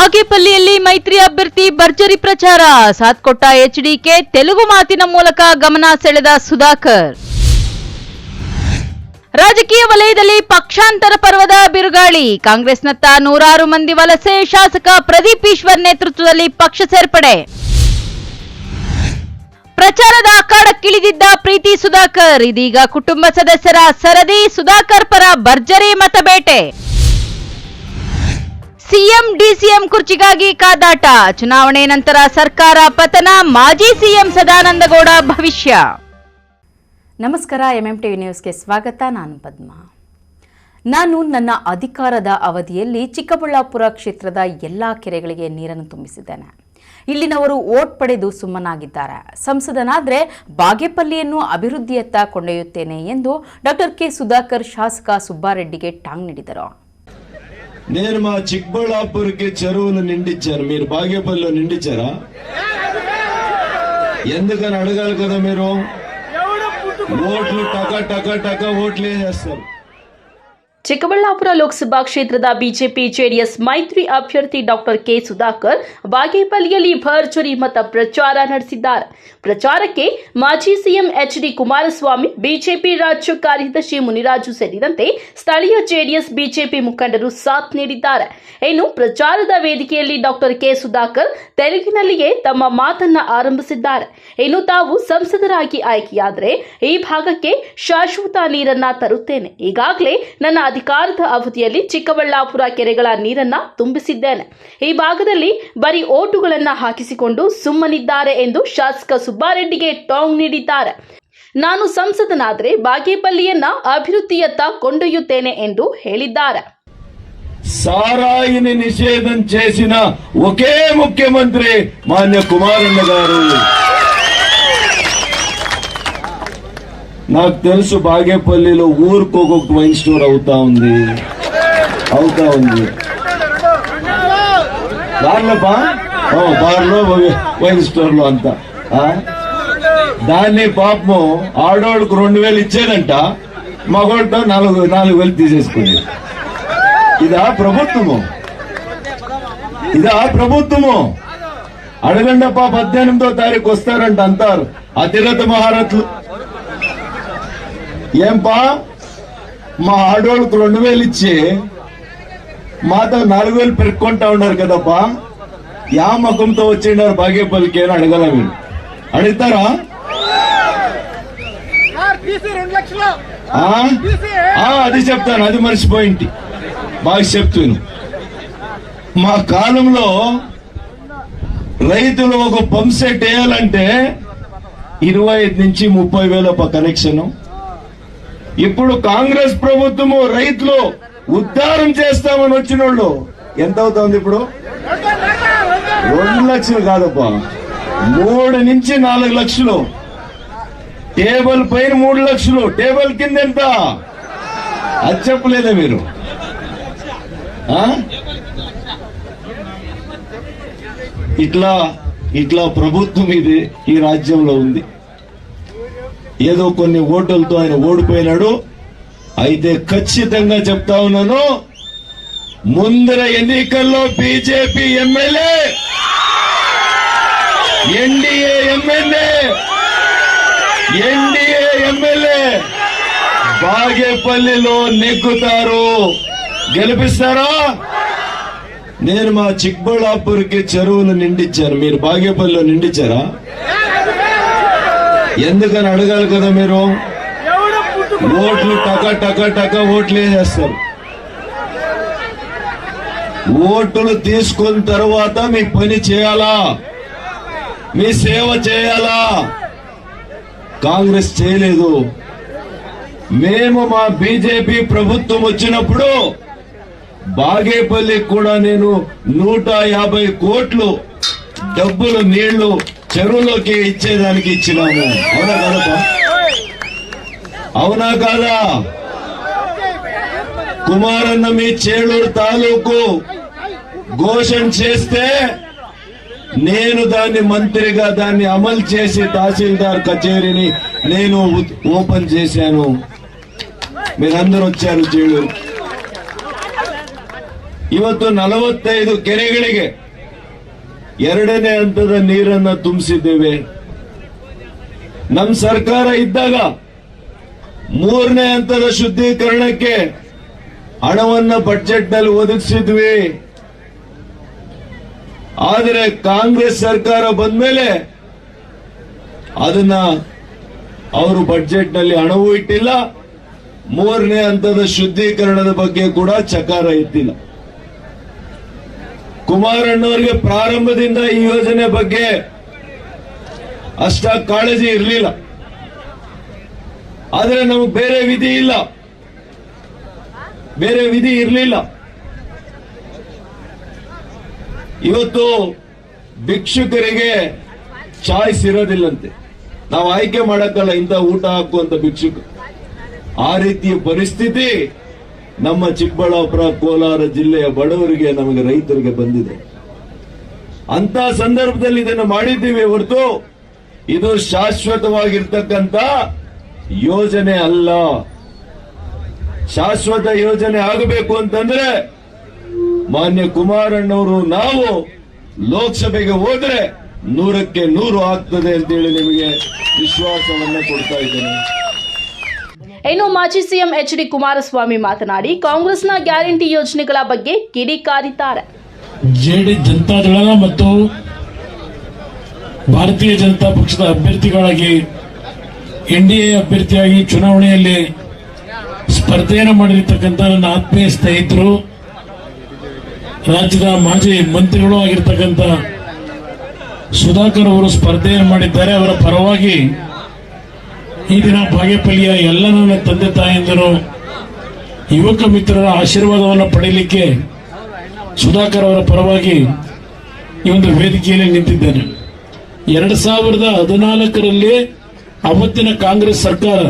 ಬಾಗೇಪಲ್ಲಿಯಲ್ಲಿ ಮೈತ್ರಿ ಅಭ್ಯರ್ಥಿ ಭರ್ಜರಿ ಪ್ರಚಾರ. ಸಾಥ್ ಕೊಟ್ಟ ಎಚ್ಡಿಕೆ, ತೆಲುಗು ಮಾತಿನ ಮೂಲಕ ಗಮನ ಸೆಳೆದ ಸುಧಾಕರ್. ರಾಜಕೀಯ ವಲಯದಲ್ಲಿ ಪಕ್ಷಾಂತರ ಪರ್ವದ ಬಿರುಗಾಳಿ. ಕಾಂಗ್ರೆಸ್ನತ್ತ ನೂರಾರು ಮಂದಿ ವಲಸೆ. ಶಾಸಕ ಪ್ರದೀಪ್ ಈಶ್ವರ್ ನೇತೃತ್ವದಲ್ಲಿ ಪಕ್ಷ ಸೇರ್ಪಡೆ. ಪ್ರಚಾರದ ಅಖಾಡಕ್ಕಿಳಿದಿದ್ದ ಪ್ರೀತಿ ಸುಧಾಕರ್. ಇದೀಗ ಕುಟುಂಬ ಸದಸ್ಯರ ಸರದಿ. ಸುಧಾಕರ್ ಪರ ಭರ್ಜರಿ ಮತಬೇಟೆ. CM DCM ಕುರ್ಚಿಗಾಗಿ ಕಾದಾಟ. ಚುನಾವಣೆ ನಂತರ ಸರ್ಕಾರ ಪತನ. ಮಾಜಿ ಸಿಎಂ ಸದಾನಂದಗೌಡ ಭವಿಷ್ಯ. ನಮಸ್ಕಾರ, ಎಂಎಂಟಿವಿ ನ್ಯೂಸ್ಗೆ ಸ್ವಾಗತ. ನಾನು ಪದ್ಮ. ನಾನು ನನ್ನ ಅಧಿಕಾರದ ಅವಧಿಯಲ್ಲಿ ಚಿಕ್ಕಬಳ್ಳಾಪುರ ಕ್ಷೇತ್ರದ ಎಲ್ಲಾ ಕೆರೆಗಳಿಗೆ ನೀರನ್ನು ತುಂಬಿಸಿದ್ದೇನೆ. ಇಲ್ಲಿನವರು ಓಟ್ ಪಡೆದು ಸುಮ್ಮನಾಗಿದ್ದಾರೆ. ಸಂಸದನಾದ್ರೆ ಬಾಗೇಪಲ್ಲಿಯನ್ನು ಅಭಿವೃದ್ಧಿಯತ್ತ ಕೊಂಡೊಯ್ಯುತ್ತೇನೆ ಎಂದು ಡಾಕ್ಟರ್ ಕೆ ಸುಧಾಕರ್ ಶಾಸಕ సుబ్బారెడ్డిಗೆ టాంగ్ ನೀಡಿದರು. నేను మా చిక్కబళ్ళాపూర్కి చెరువులు నిండించాను, మీరు బాగేపల్లిలో నిండించారా? ఎందుకని అడగాలి కదా మీరు. ఓట్లు టక టక టక ఓట్లు వేసేస్తారు. ಚಿಕ್ಕಬಳ್ಳಾಪುರ ಲೋಕಸಭಾ ಕ್ಷೇತ್ರದ ಬಿಜೆಪಿ ಜೆಡಿಎಸ್ ಮೈತ್ರಿ ಅಭ್ಯರ್ಥಿ ಡಾಕ್ಟರ್ ಕೆ ಸುಧಾಕರ್ ಬಾಗೇಪಲ್ಲಿಯಲ್ಲಿ ಭರ್ಜರಿ ಮತ ಪ್ರಚಾರ ನಡೆಸಿದ್ದಾರೆ. ಪ್ರಚಾರಕ್ಕೆ ಮಾಜಿ ಸಿಎಂ ಎಚ್ಡಿ ಕುಮಾರಸ್ವಾಮಿ, ಬಿಜೆಪಿ ರಾಜ್ಯ ಕಾರ್ಯದರ್ಶಿ ಮುನಿರಾಜು ಸೇರಿದಂತೆ ಸ್ಥಳೀಯ ಜೆಡಿಎಸ್ ಬಿಜೆಪಿ ಮುಖಂಡರು ಸಾಥ್ ನೀಡಿದ್ದಾರೆ. ಇನ್ನು ಪ್ರಚಾರದ ವೇದಿಕೆಯಲ್ಲಿ ಡಾಕ್ಟರ್ ಕೆ ಸುಧಾಕರ್ ತೆಲುಗಿನಲ್ಲಿಯೇ ತಮ್ಮ ಮಾತನ್ನ ಆರಂಭಿಸಿದ್ದಾರೆ. ಇನ್ನು ತಾವು ಸಂಸದರಾಗಿ ಆಯ್ಕೆಯಾದರೆ ಈ ಭಾಗಕ್ಕೆ ಶಾಶ್ವತ ನೀರನ್ನ ತರುತ್ತೇನೆ. ಈಗಾಗಲೇ ನನ್ನ ಅಧಿಕಾರದ ಅವಧಿಯಲ್ಲಿ ಚಿಕ್ಕಬಳ್ಳಾಪುರ ಕೆರೆಗಳ ನೀರನ್ನ ತುಂಬಿಸಿದ್ದೇನೆ. ಈ ಭಾಗದಲ್ಲಿ ಬರೀ ಓಟುಗಳನ್ನ ಹಾಕಿಸಿಕೊಂಡು ಸುಮ್ಮನಿದ್ದಾರೆ ಎಂದು ಶಾಸಕ ಸುಬ್ಬಾರೆಡ್ಡಿಗೆ ಟಾಂಗ್ ನೀಡಿದ್ದಾರೆ. ನಾನು ಸಂಸದನಾದರೆ ಬಾಗೇಪಲ್ಲಿಯನ್ನ ಅಭಿವೃದ್ಧಿಯತ್ತ ಕೊಂಡೊಯ್ಯುತ್ತೇನೆ ಎಂದು ಹೇಳಿದ್ದಾರೆ. సారాయిని నిషేధం చేసిన ఒకే ముఖ్యమంత్రి మాన్య కుమారన్న గారు. నాకు తెలుసు బాగేపల్లిలో ఊరుకోకొక వైన్ స్టోర్ అవుతా ఉంది. బార్లో వైన్ స్టోర్ లో అంతా దాన్ని పాపము ఆడోళ్ళకు 2000 ఇచ్చేదంట, మగోళ్ళతో 4,000 తీసేసుకుంది. ఇదా ప్రభుత్వము? అడగండప్ప, 18వ తారీఖు వస్తారంట అంటారు అతిరథ మహారథులు. ఏంపా, మా ఆడోళ్ళకు 2000 ఇచ్చి మాతో 4,000 పెరుక్కుంటా ఉన్నారు కదప్పా. యా ముఖంతో వచ్చిండారు బాగేపల్లికి అని అడగల. మీరు అడుగుతారా? అది చెప్తాను, అది మర్చిపోయింటి. బాగా చెప్తాను. మా కాలంలో రైతులు ఒక పంప్ సెట్ వేయాలంటే 25 నుంచి 30,000 కనెక్షన్. ఇప్పుడు కాంగ్రెస్ ప్రభుత్వము రైతులు ఉద్ధారం చేస్తామని వచ్చిన వాళ్ళు ఎంత అవుతుంది ఇప్పుడు? 2 లక్షలు కాదప్పా, 3 నుంచి 4 లక్షలు. టేబుల్ పైన 3 లక్షలు, టేబుల్ కింద ఎంత? అది చెప్పలేదా మీరు? ఇట్లా ప్రభుత్వం ఇది ఈ రాజ్యంలో ఉంది. ఏదో కొన్ని ఓట్లతో ఆయన ఓడిపోయినాడు. అయితే ఖచ్చితంగా చెప్తా ఉన్నాను, ముందర ఎన్నికల్లో బీజేపీ ఎమ్మెల్యే, ఎన్డీఏ ఎమ్మెల్యే బాగేపల్లిలో నెగ్గుతారు. గెలిపిస్తారా? నేను మా చిక్కబళ్ళాపూర్కి చెరువులు నిండించాను, మీరు బాగేపల్లిలో నిండించారా? ఎందుకని అడగాలి కదా మీరు. ఓట్లు టక టక టక ఓట్లు వేసేస్తారు. ఓట్లు తీసుకున్న తర్వాత మీ పని చేయాలా, మీ సేవ చేయాలా. కాంగ్రెస్ చేయలేదు. మేము మా బీజేపీ ప్రభుత్వం వచ్చినప్పుడు బాగేపల్లికి కూడా నేను 150 కోట్లు డబ్బులు నీళ్లు చెరువులోకి ఇచ్చేదానికి ఇచ్చినాము. అవునా కాదప్పా? అవునా కాదా? కుమారన్న మీ చేలూరు తాలూకు ఘోషణ చేస్తే నేను దాన్ని మంత్రిగా దాన్ని అమలు చేసి తహసీల్దార్ కచేరీని నేను ఓపెన్ చేశాను. మీరందరూ వచ్చారు చేలూరు. ಇವತ್ತು 45 ಕೆರೆಗಳಿಗೆ 2ನೇ ಹಂತದ ನೀರನ್ನ ತುಂಬಿಸಿದ್ದೇವೆ. ನಮ್ಮ ಸರ್ಕಾರ ಇದ್ದಾಗ 3ನೇ ಹಂತದ ಶುದ್ಧೀಕರಣಕ್ಕೆ ಹಣವನ್ನ ಬಜೆಟ್ ನಲ್ಲಿ ಒದಗಿಸಿದ್ವಿ. ಆದರೆ ಕಾಂಗ್ರೆಸ್ ಸರ್ಕಾರ ಬಂದ್ಮೇಲೆ ಅದನ್ನ ಅವರು ಬಜೆಟ್ ನಲ್ಲಿ ಹಣವೂ ಇಟ್ಟಿಲ್ಲ, 3ನೇ ಹಂತದ ಶುದ್ಧೀಕರಣದ ಬಗ್ಗೆ ಕೂಡ ಚಕಾರ ಇಟ್ಟಿಲ್ಲ. ಕುಮಾರಣ್ಣವರಿಗೆ ಪ್ರಾರಂಭದಿಂದ ಈ ಯೋಜನೆ ಬಗ್ಗೆ ಅಷ್ಟಾಗಿ ಕಾಳಜಿ ಇರಲಿಲ್ಲ. ಆದರೆ ನಮಗೆ ಬೇರೆ ವಿಧಿ ಇರಲಿಲ್ಲ. ಇವತ್ತು ಭಿಕ್ಷುಕರಿಗೆ ಚಾಯ್ಸ್ ಇರೋದಿಲ್ಲಂತೆ. ನಾವು ಆಯ್ಕೆ ಮಾಡಕ್ಕಲ್ಲ ಇಂಥ ಊಟ ಹಾಕುವಂತ ಭಿಕ್ಷುಕ. ಆ ರೀತಿಯ ಪರಿಸ್ಥಿತಿ ನಮ್ಮ ಚಿಕ್ಕಬಳ್ಳಾಪುರ, ಕೋಲಾರ ಜಿಲ್ಲೆಯ ಬಡವರಿಗೆ, ನಮಗೆ ರೈತರಿಗೆ ಬಂದಿದೆ. ಅಂತ ಸಂದರ್ಭದಲ್ಲಿ ಇದನ್ನು ಮಾಡಿದ್ದೀವಿ ಹೊರತು ಇದು ಶಾಶ್ವತವಾಗಿರ್ತಕ್ಕಂಥ ಯೋಜನೆ ಅಲ್ಲ. ಶಾಶ್ವತ ಯೋಜನೆ ಆಗಬೇಕು ಅಂತಂದ್ರೆ ಮಾನ್ಯ ಕುಮಾರಣ್ಣವರು ನಾವು ಲೋಕಸಭೆಗೆ ಹೋದ್ರೆ 100ಕ್ಕೆ 100 ಆಗ್ತದೆ ಅಂತೇಳಿ ನಿಮಗೆ ವಿಶ್ವಾಸವನ್ನ ಕೊಡ್ತಾ ಇದ್ದೇನೆ. ಇನ್ನು ಮಾಜಿ ಸಿಎಂ ಎಚ್.ಡಿ. ಕುಮಾರಸ್ವಾಮಿ ಮಾತನಾಡಿ ಕಾಂಗ್ರೆಸ್ನ ಗ್ಯಾರಂಟಿ ಯೋಜನೆಗಳ ಬಗ್ಗೆ ಕಿಡಿಕಾರಿದ್ದಾರೆ. ಜನತಾದಳ ಮತ್ತು ಭಾರತೀಯ ಜನತಾ ಪಕ್ಷದ ಅಭ್ಯರ್ಥಿಗಳಾಗಿ ಎನ್ಡಿಎ ಅಭ್ಯರ್ಥಿಯಾಗಿ ಚುನಾವಣೆಯಲ್ಲಿ ಸ್ಪರ್ಧೆಯನ್ನು ಮಾಡಿರ್ತಕ್ಕಂಥ ನನ್ನ ಆತ್ಮೀಯ ಸ್ನೇಹಿತರು, ರಾಜ್ಯದ ಮಾಜಿ ಮಂತ್ರಿಗಳು ಆಗಿರ್ತಕ್ಕಂಥ ಸುಧಾಕರ್ ಅವರು ಸ್ಪರ್ಧೆಯನ್ನು ಮಾಡಿದ್ದಾರೆ. ಅವರ ಪರವಾಗಿ ಈ ದಿನ ಬಾಗೇಪಲ್ಲಿಯ ಎಲ್ಲ ನನ್ನ ತಂದೆ ತಾಯಂದಿರು, ಯುವಕ ಮಿತ್ರರ ಆಶೀರ್ವಾದವನ್ನು ಪಡೆಯಲಿಕ್ಕೆ ಸುಧಾಕರ್ ಅವರ ಪರವಾಗಿ ಈ ಒಂದು ವೇದಿಕೆಯಲ್ಲಿ ನಿಂತಿದ್ದೇನೆ. 2014ರಲ್ಲಿ ಅವತ್ತಿನ ಕಾಂಗ್ರೆಸ್ ಸರ್ಕಾರ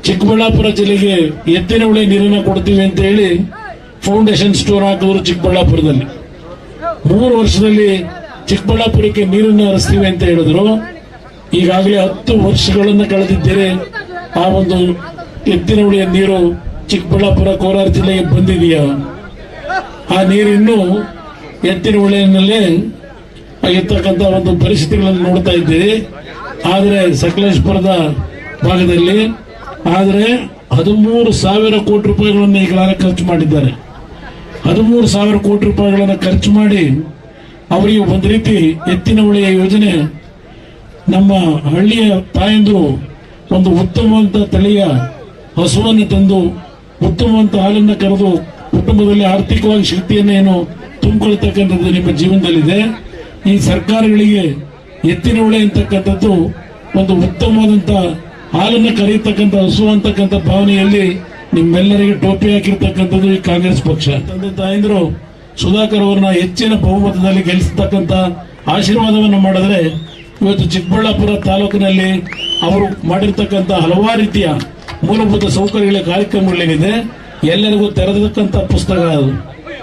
ಚಿಕ್ಕಬಳ್ಳಾಪುರ ಜಿಲ್ಲೆಗೆ ಎತ್ತಿನ ಹೊಳೆ ನೀರನ್ನು ಕೊಡ್ತೀವಿ ಅಂತ ಹೇಳಿ ಫೌಂಡೇಶನ್ ಸ್ಟೋನ್ ಹಾಕಿದ್ರು ಚಿಕ್ಕಬಳ್ಳಾಪುರದಲ್ಲಿ. 3 ವರ್ಷದಲ್ಲಿ ಚಿಕ್ಕಬಳ್ಳಾಪುರಕ್ಕೆ ನೀರನ್ನು ಹರಿಸ್ತೀವಿ ಅಂತ ಹೇಳಿದ್ರು. ಈಗಾಗಲೇ 10 ವರ್ಷಗಳನ್ನು ಕಳೆದಿದ್ದೇವೆ. ಆ ಒಂದು ಎತ್ತಿನ ಹೊಳೆಯ ನೀರು ಚಿಕ್ಕಬಳ್ಳಾಪುರ, ಕೋಲಾರ ಜಿಲ್ಲೆಗೆ ಬಂದಿದೆಯಾ? ಆ ನೀರು ಇನ್ನೂ ಎತ್ತಿನ ಹೊಳೆಯಲ್ಲೇ ಇರ್ತಕ್ಕಂಥ ಒಂದು ಪರಿಸ್ಥಿತಿಗಳನ್ನು ನೋಡ್ತಾ ಇದ್ದೀವಿ. ಆದರೆ ಸಕಲೇಶ್ಪುರದ ಭಾಗದಲ್ಲಿ 13,000 ಕೋಟಿ ರೂಪಾಯಿಗಳನ್ನು ಈಗಾಗಲೇ ಖರ್ಚು ಮಾಡಿದ್ದಾರೆ. 13,000 ಕೋಟಿ ರೂಪಾಯಿಗಳನ್ನು ಖರ್ಚು ಮಾಡಿ ಅವರಿಗೆ ಒಂದು ರೀತಿ ಎತ್ತಿನ ಹೊಳೆಯ ಯೋಜನೆ, ನಮ್ಮ ಹಳ್ಳಿಯ ತಾಯಂದರು ಒಂದು ಉತ್ತಮವಂತ ತಳಿಯ ಹಸುವನ್ನು ತಂದು ಉತ್ತಮವಂತ ಹಾಲನ್ನು ಕರೆದು ಕುಟುಂಬದಲ್ಲಿ ಆರ್ಥಿಕವಾಗಿ ಶಕ್ತಿಯನ್ನು ಏನು ತುಂಬಿಕೊಳ್ತಕ್ಕಂಥದ್ದು ನಿಮ್ಮ ಜೀವನದಲ್ಲಿದೆ. ಈ ಸರ್ಕಾರಗಳಿಗೆ ಎತ್ತಿನ ಹೊಳೆ ಅಂತಕ್ಕಂಥದ್ದು ಒಂದು ಉತ್ತಮವಾದಂತ ಹಾಲನ್ನು ಕರೆಯತಕ್ಕಂಥ ಹಸು ಅಂತಕ್ಕಂಥ ಭಾವನೆಯಲ್ಲಿ ನಿಮ್ಮೆಲ್ಲರಿಗೆ ಟೋಪಿ ಹಾಕಿರ್ತಕ್ಕಂಥದ್ದು ಈ ಕಾಂಗ್ರೆಸ್ ಪಕ್ಷ. ತಂದೆ ತಾಯಂದ್ರು ಸುಧಾಕರ್ ಅವರನ್ನ ಹೆಚ್ಚಿನ ಬಹುಮತದಲ್ಲಿ ಗೆಲ್ಲಿಸತಕ್ಕಂಥ ಆಶೀರ್ವಾದವನ್ನು ಮಾಡಿದ್ರೆ ಇವತ್ತು ಚಿಕ್ಕಬಳ್ಳಾಪುರ ತಾಲೂಕಿನಲ್ಲಿ ಅವರು ಮಾಡಿರ್ತಕ್ಕಂಥ ಹಲವಾರು ರೀತಿಯ ಮೂಲಭೂತ ಸೌಕರ್ಯಗಳ ಕಾರ್ಯಕ್ರಮಗಳೇನಿದೆ ಎಲ್ಲರಿಗೂ ತೆರೆದಕ್ಕಂಥ ಪುಸ್ತಕ ಅದು.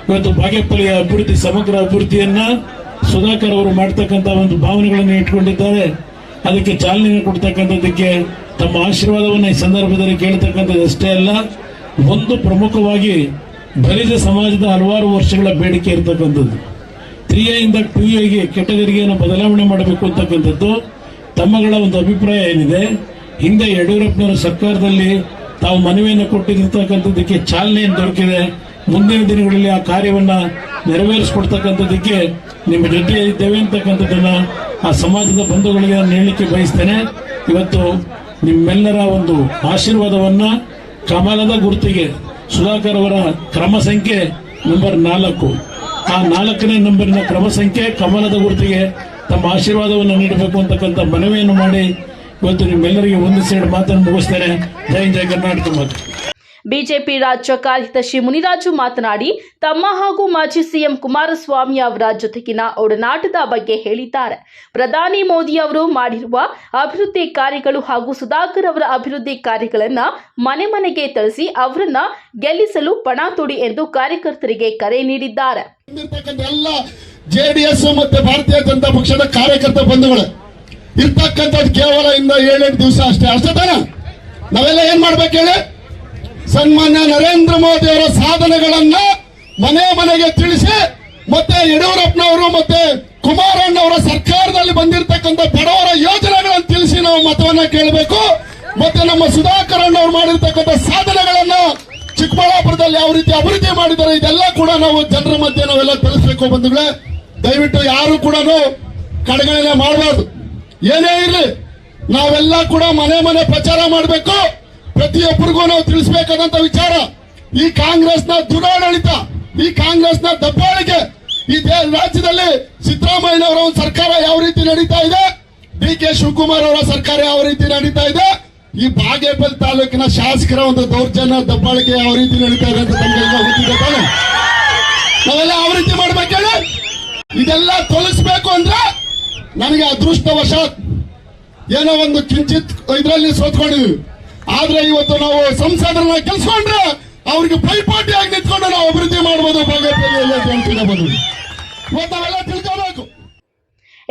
ಇವತ್ತು ಬಾಗೇಪಲ್ಲಿಯ ಅಭಿವೃದ್ಧಿ, ಸಮಗ್ರ ಅಭಿವೃದ್ಧಿಯನ್ನ ಸುಧಾಕರ್ ಅವರು ಮಾಡ್ತಕ್ಕಂಥ ಒಂದು ಭಾವನೆಗಳನ್ನು ಇಟ್ಕೊಂಡಿದ್ದಾರೆ. ಅದಕ್ಕೆ ಚಾಲನೆ ಕೊಡ್ತಕ್ಕಂಥದ್ದಕ್ಕೆ ತಮ್ಮ ಆಶೀರ್ವಾದವನ್ನು ಈ ಸಂದರ್ಭದಲ್ಲಿ ಕೇಳತಕ್ಕಂಥದ್ದು ಅಷ್ಟೇ ಅಲ್ಲ, ಒಂದು ಪ್ರಮುಖವಾಗಿ ಬಲಿಜ ಸಮಾಜದ ಹಲವಾರು ವರ್ಷಗಳ ಬೇಡಿಕೆ ಇರತಕ್ಕಂಥದ್ದು 3A ಇಂದ 2Aಗೆ ಕೆಟಗರಿಯನ್ನು ಬದಲಾವಣೆ ಮಾಡಬೇಕು ಅಂತಕ್ಕಂಥದ್ದು ತಮ್ಮಗಳ ಒಂದು ಅಭಿಪ್ರಾಯ ಏನಿದೆ. ಹಿಂದೆ ಯಡಿಯೂರಪ್ಪನವರ ಸರ್ಕಾರದಲ್ಲಿ ತಾವು ಮನವಿಯನ್ನು ಕೊಟ್ಟಿರ್ತಕ್ಕಂಥದ್ದಕ್ಕೆ ಚಾಲನೆಯನ್ನು ದೊರಕಿದೆ. ಮುಂದಿನ ದಿನಗಳಲ್ಲಿ ಆ ಕಾರ್ಯವನ್ನ ನೆರವೇರಿಸಿಕೊಡ್ತಕ್ಕಂಥದ್ದಕ್ಕೆ ನಿಮ್ಮ ಜೊತೆ ಇದ್ದೇವೆ ಅಂತಕ್ಕಂಥದ್ದನ್ನ ಆ ಸಮಾಜದ ಬಂಧುಗಳಿಗೆ ನಾನು ಹೇಳಲಿಕ್ಕೆ ಬಯಸ್ತೇನೆ. ಇವತ್ತು ನಿಮ್ಮೆಲ್ಲರ ಒಂದು ಆಶೀರ್ವಾದವನ್ನ ಕಮಲದ ಗುರುತಿಗೆ ಸುಧಾಕರ್ ಅವರ ಕ್ರಮ ಸಂಖ್ಯೆ ನಂಬರ್ 4, ಆ 4ನೇ ನಂಬರಿನ ಕ್ರಮ ಸಂಖ್ಯೆ ಕಮಲದ ಗುರುತಿಗೆ ತಮ್ಮ ಆಶೀರ್ವಾದವನ್ನು ನೀಡಬೇಕು ಅಂತಕ್ಕಂಥ ಮನವಿಯನ್ನು ಮಾಡಿ ಇವತ್ತು ನಿಮ್ಮೆಲ್ಲರಿಗೆ ಒಂದು ಸೇರಿ ಮಾತನ್ನು ಮುಗಿಸ್ತೇನೆ. ಜೈ ಕರ್ನಾಟಕ ಮಾತು. ಬಿಜೆಪಿ ರಾಜ್ಯ ಕಾರ್ಯದರ್ಶಿ ಮುನಿರಾಜು ಮಾತನಾಡಿ ತಮ್ಮ ಹಾಗೂ ಮಾಜಿ ಸಿಎಂ ಕುಮಾರಸ್ವಾಮಿ ಅವರ ಜೊತೆಗಿನ ಒಡನಾಟದ ಬಗ್ಗೆ ಹೇಳಿದ್ದಾರೆ. ಪ್ರಧಾನಿ ಮೋದಿ ಅವರು ಮಾಡಿರುವ ಅಭಿವೃದ್ಧಿ ಕಾರ್ಯಗಳು ಹಾಗೂ ಸುಧಾಕರ್ ಅವರ ಅಭಿವೃದ್ಧಿ ಕಾರ್ಯಗಳನ್ನು ಮನೆ ಮನೆಗೆ ತರಿಸಿ ಅವರನ್ನ ಗೆಲ್ಲಿಸಲು ಪಣ ತೊಡಿ ಎಂದು ಕಾರ್ಯಕರ್ತರಿಗೆ ಕರೆ ನೀಡಿದ್ದಾರೆ. ಎಲ್ಲ ಜೆಡಿಎಸ್ ಮತ್ತೆ ಭಾರತೀಯ ಜನತಾ ಪಕ್ಷದ ಕಾರ್ಯಕರ್ತ ಬಂಧುಗಳು ಇರ್ತಕ್ಕಂಥದ್ದು ಕೇವಲ 7-8 ದಿವಸ ಅಷ್ಟೇ ತಾನೆ. ನಾವೆಲ್ಲ ಏನ್ ಮಾಡ್ಬೇಕು ಹೇಳಿ, ಸನ್ಮಾನ್ಯ ನರೇಂದ್ರ ಮೋದಿ ಅವರ ಸಾಧನೆಗಳನ್ನ ಮನೆ ಮನೆಗೆ ತಿಳಿಸಿ, ಮತ್ತೆ ಯಡಿಯೂರಪ್ಪನವರು ಮತ್ತೆ ಕುಮಾರಣ್ಣವರ ಸರ್ಕಾರದಲ್ಲಿ ಬಂದಿರತಕ್ಕಂಥ ಬಡವರ ಯೋಜನೆಗಳನ್ನು ತಿಳಿಸಿ ನಾವು ಮತವನ್ನ ಕೇಳಬೇಕು. ಮತ್ತೆ ನಮ್ಮ ಸುಧಾಕರ್ ಅಣ್ಣವ್ರು ಮಾಡಿರ್ತಕ್ಕಂಥ ಸಾಧನೆಗಳನ್ನ ಚಿಕ್ಕಬಳ್ಳಾಪುರದಲ್ಲಿ ಯಾವ ರೀತಿ ಅಭಿವೃದ್ಧಿ ಮಾಡಿದ್ದಾರೆ ಇದೆಲ್ಲ ಕೂಡ ನಾವು ಜನರ ಮಧ್ಯೆ ನಾವೆಲ್ಲ ತಿಳಿಸಬೇಕು. ಬಂಧುಗಳೇ, ದಯವಿಟ್ಟು ಯಾರು ಕೂಡ ಕಡೆಗಣನೆ ಮಾಡಬಾರ್ದು. ಏನೇ ಇರಲಿ, ನಾವೆಲ್ಲ ಕೂಡ ಮನೆ ಮನೆ ಪ್ರಚಾರ ಮಾಡಬೇಕು. ಪ್ರತಿಯೊಬ್ಬರಿಗೂ ನಾವು ತಿಳಿಸಬೇಕಾದಂತ ವಿಚಾರ, ಈ ಕಾಂಗ್ರೆಸ್ನ ದುರಾಡಳಿತ, ಈ ಕಾಂಗ್ರೆಸ್ನ ದಬ್ಬಾಳಿಕೆ, ಈ ರಾಜ್ಯದಲ್ಲಿ ಸಿದ್ದರಾಮಯ್ಯನವರ ಒಂದು ಸರ್ಕಾರ ಯಾವ ರೀತಿ ನಡೀತಾ ಇದೆ, ಡಿ.ಕೆ. ಶಿವಕುಮಾರ್ ಅವರ ಸರ್ಕಾರ ಯಾವ ರೀತಿ ನಡೀತಾ ಇದೆ, ಈ ಬಾಗೇಪಲ್ಲಿ ತಾಲೂಕಿನ ಶಾಸಕರ ಒಂದು ದೌರ್ಜನ್ಯ ದಬ್ಬಾಳಿಕೆ ಯಾವ ರೀತಿ ನಡೀತಾ ಇದೆ ಅಂತ ತಮಗೆಲ್ಲ ಗೊತ್ತಿದೆ ತಾನೆ. ನಾವೆಲ್ಲ ಯಾವ ರೀತಿ ಮಾಡ್ಬೇಕೇಳಿ, ಇದೆಲ್ಲ ತೊಲಗಿಸ್ಬೇಕು ಅಂದ್ರೆ ನನಗೆ ಅದೃಷ್ಟವಶಾತ್ ಏನೋ ಒಂದು ಕಿಂಚಿತ್ ಇದರಲ್ಲಿ ಸೋತ್ಕೊಂಡಿದ್ವಿ. ಆದ್ರೆ ಇವತ್ತು ನಾವು ಸಂಸದರನ್ನ ಗೆಲ್ಸ್ಕೊಂಡ್ರೆ ಅವ್ರಿಗೆ ಪೈಪೋಟಿಯಾಗಿ ನಿಂತ್ಕೊಂಡು ನಾವು ಅಭಿವೃದ್ಧಿ ಮಾಡಬಹುದು. ಇವತ್ತು ನಾವೆಲ್ಲ ತಿಳ್ಕೋಬೇಕು.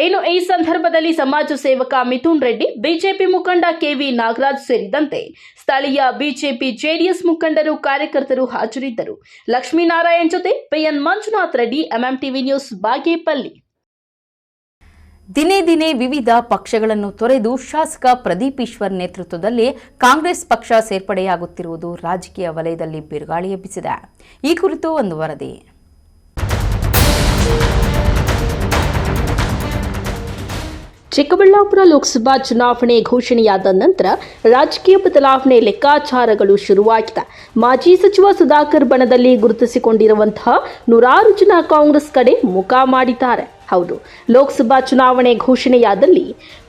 ಇನ್ನು ಈ ಸಂದರ್ಭದಲ್ಲಿ ಸಮಾಜ ಸೇವಕ ಮಿಥುನ್ ರೆಡ್ಡಿ, ಬಿಜೆಪಿ ಮುಖಂಡ ಕೆವಿ ನಾಗರಾಜ್ ಸೇರಿದಂತೆ ಸ್ಥಳೀಯ ಬಿಜೆಪಿ ಜೆಡಿಎಸ್ ಮುಖಂಡರು, ಕಾರ್ಯಕರ್ತರು ಹಾಜರಿದ್ದರು. ಲಕ್ಷ್ಮೀನಾರಾಯಣ್ ಜೊತೆ PN Manjunath Reddy, MMTV news, Bagepalli. ದಿನೇ ದಿನೇ ವಿವಿಧ ಪಕ್ಷಗಳನ್ನು ತೊರೆದು ಶಾಸಕ ಪ್ರದೀಪ್ ಈಶ್ವರ್ ನೇತೃತ್ವದಲ್ಲಿ ಕಾಂಗ್ರೆಸ್ ಪಕ್ಷ ಸೇರ್ಪಡೆಯಾಗುತ್ತಿರುವುದು ರಾಜಕೀಯ ವಲಯದಲ್ಲಿ ಬಿರುಗಾಳಿ ಎಬ್ಬಿಸಿದೆ. ಈ ಕುರಿತು ಒಂದು ವರದಿ. ಚಿಕ್ಕಬಳ್ಳಾಪುರ ಲೋಕಸಭಾ ಚುನಾವಣೆ ಘೋಷಣೆಯಾದ ನಂತರ ರಾಜಕೀಯ ಬದಲಾವಣೆ ಲೆಕ್ಕಾಚಾರಗಳು ಶುರುವಾಗಿದೆ. ಮಾಜಿ ಸಚಿವ ಸುಧಾಕರ್ ಬಣದಲ್ಲಿ ಗುರುತಿಸಿಕೊಂಡಿರುವಂತಹ ನೂರಾರು ಜನ ಕಾಂಗ್ರೆಸ್ ಕಡೆ ಮುಖ ಮಾಡಿದ್ದಾರೆ. ಹೌದು, ಲೋಕಸಭಾ ಚುನಾವಣೆ ಘೋಷಣೆಯಾದಲ್ಲಿ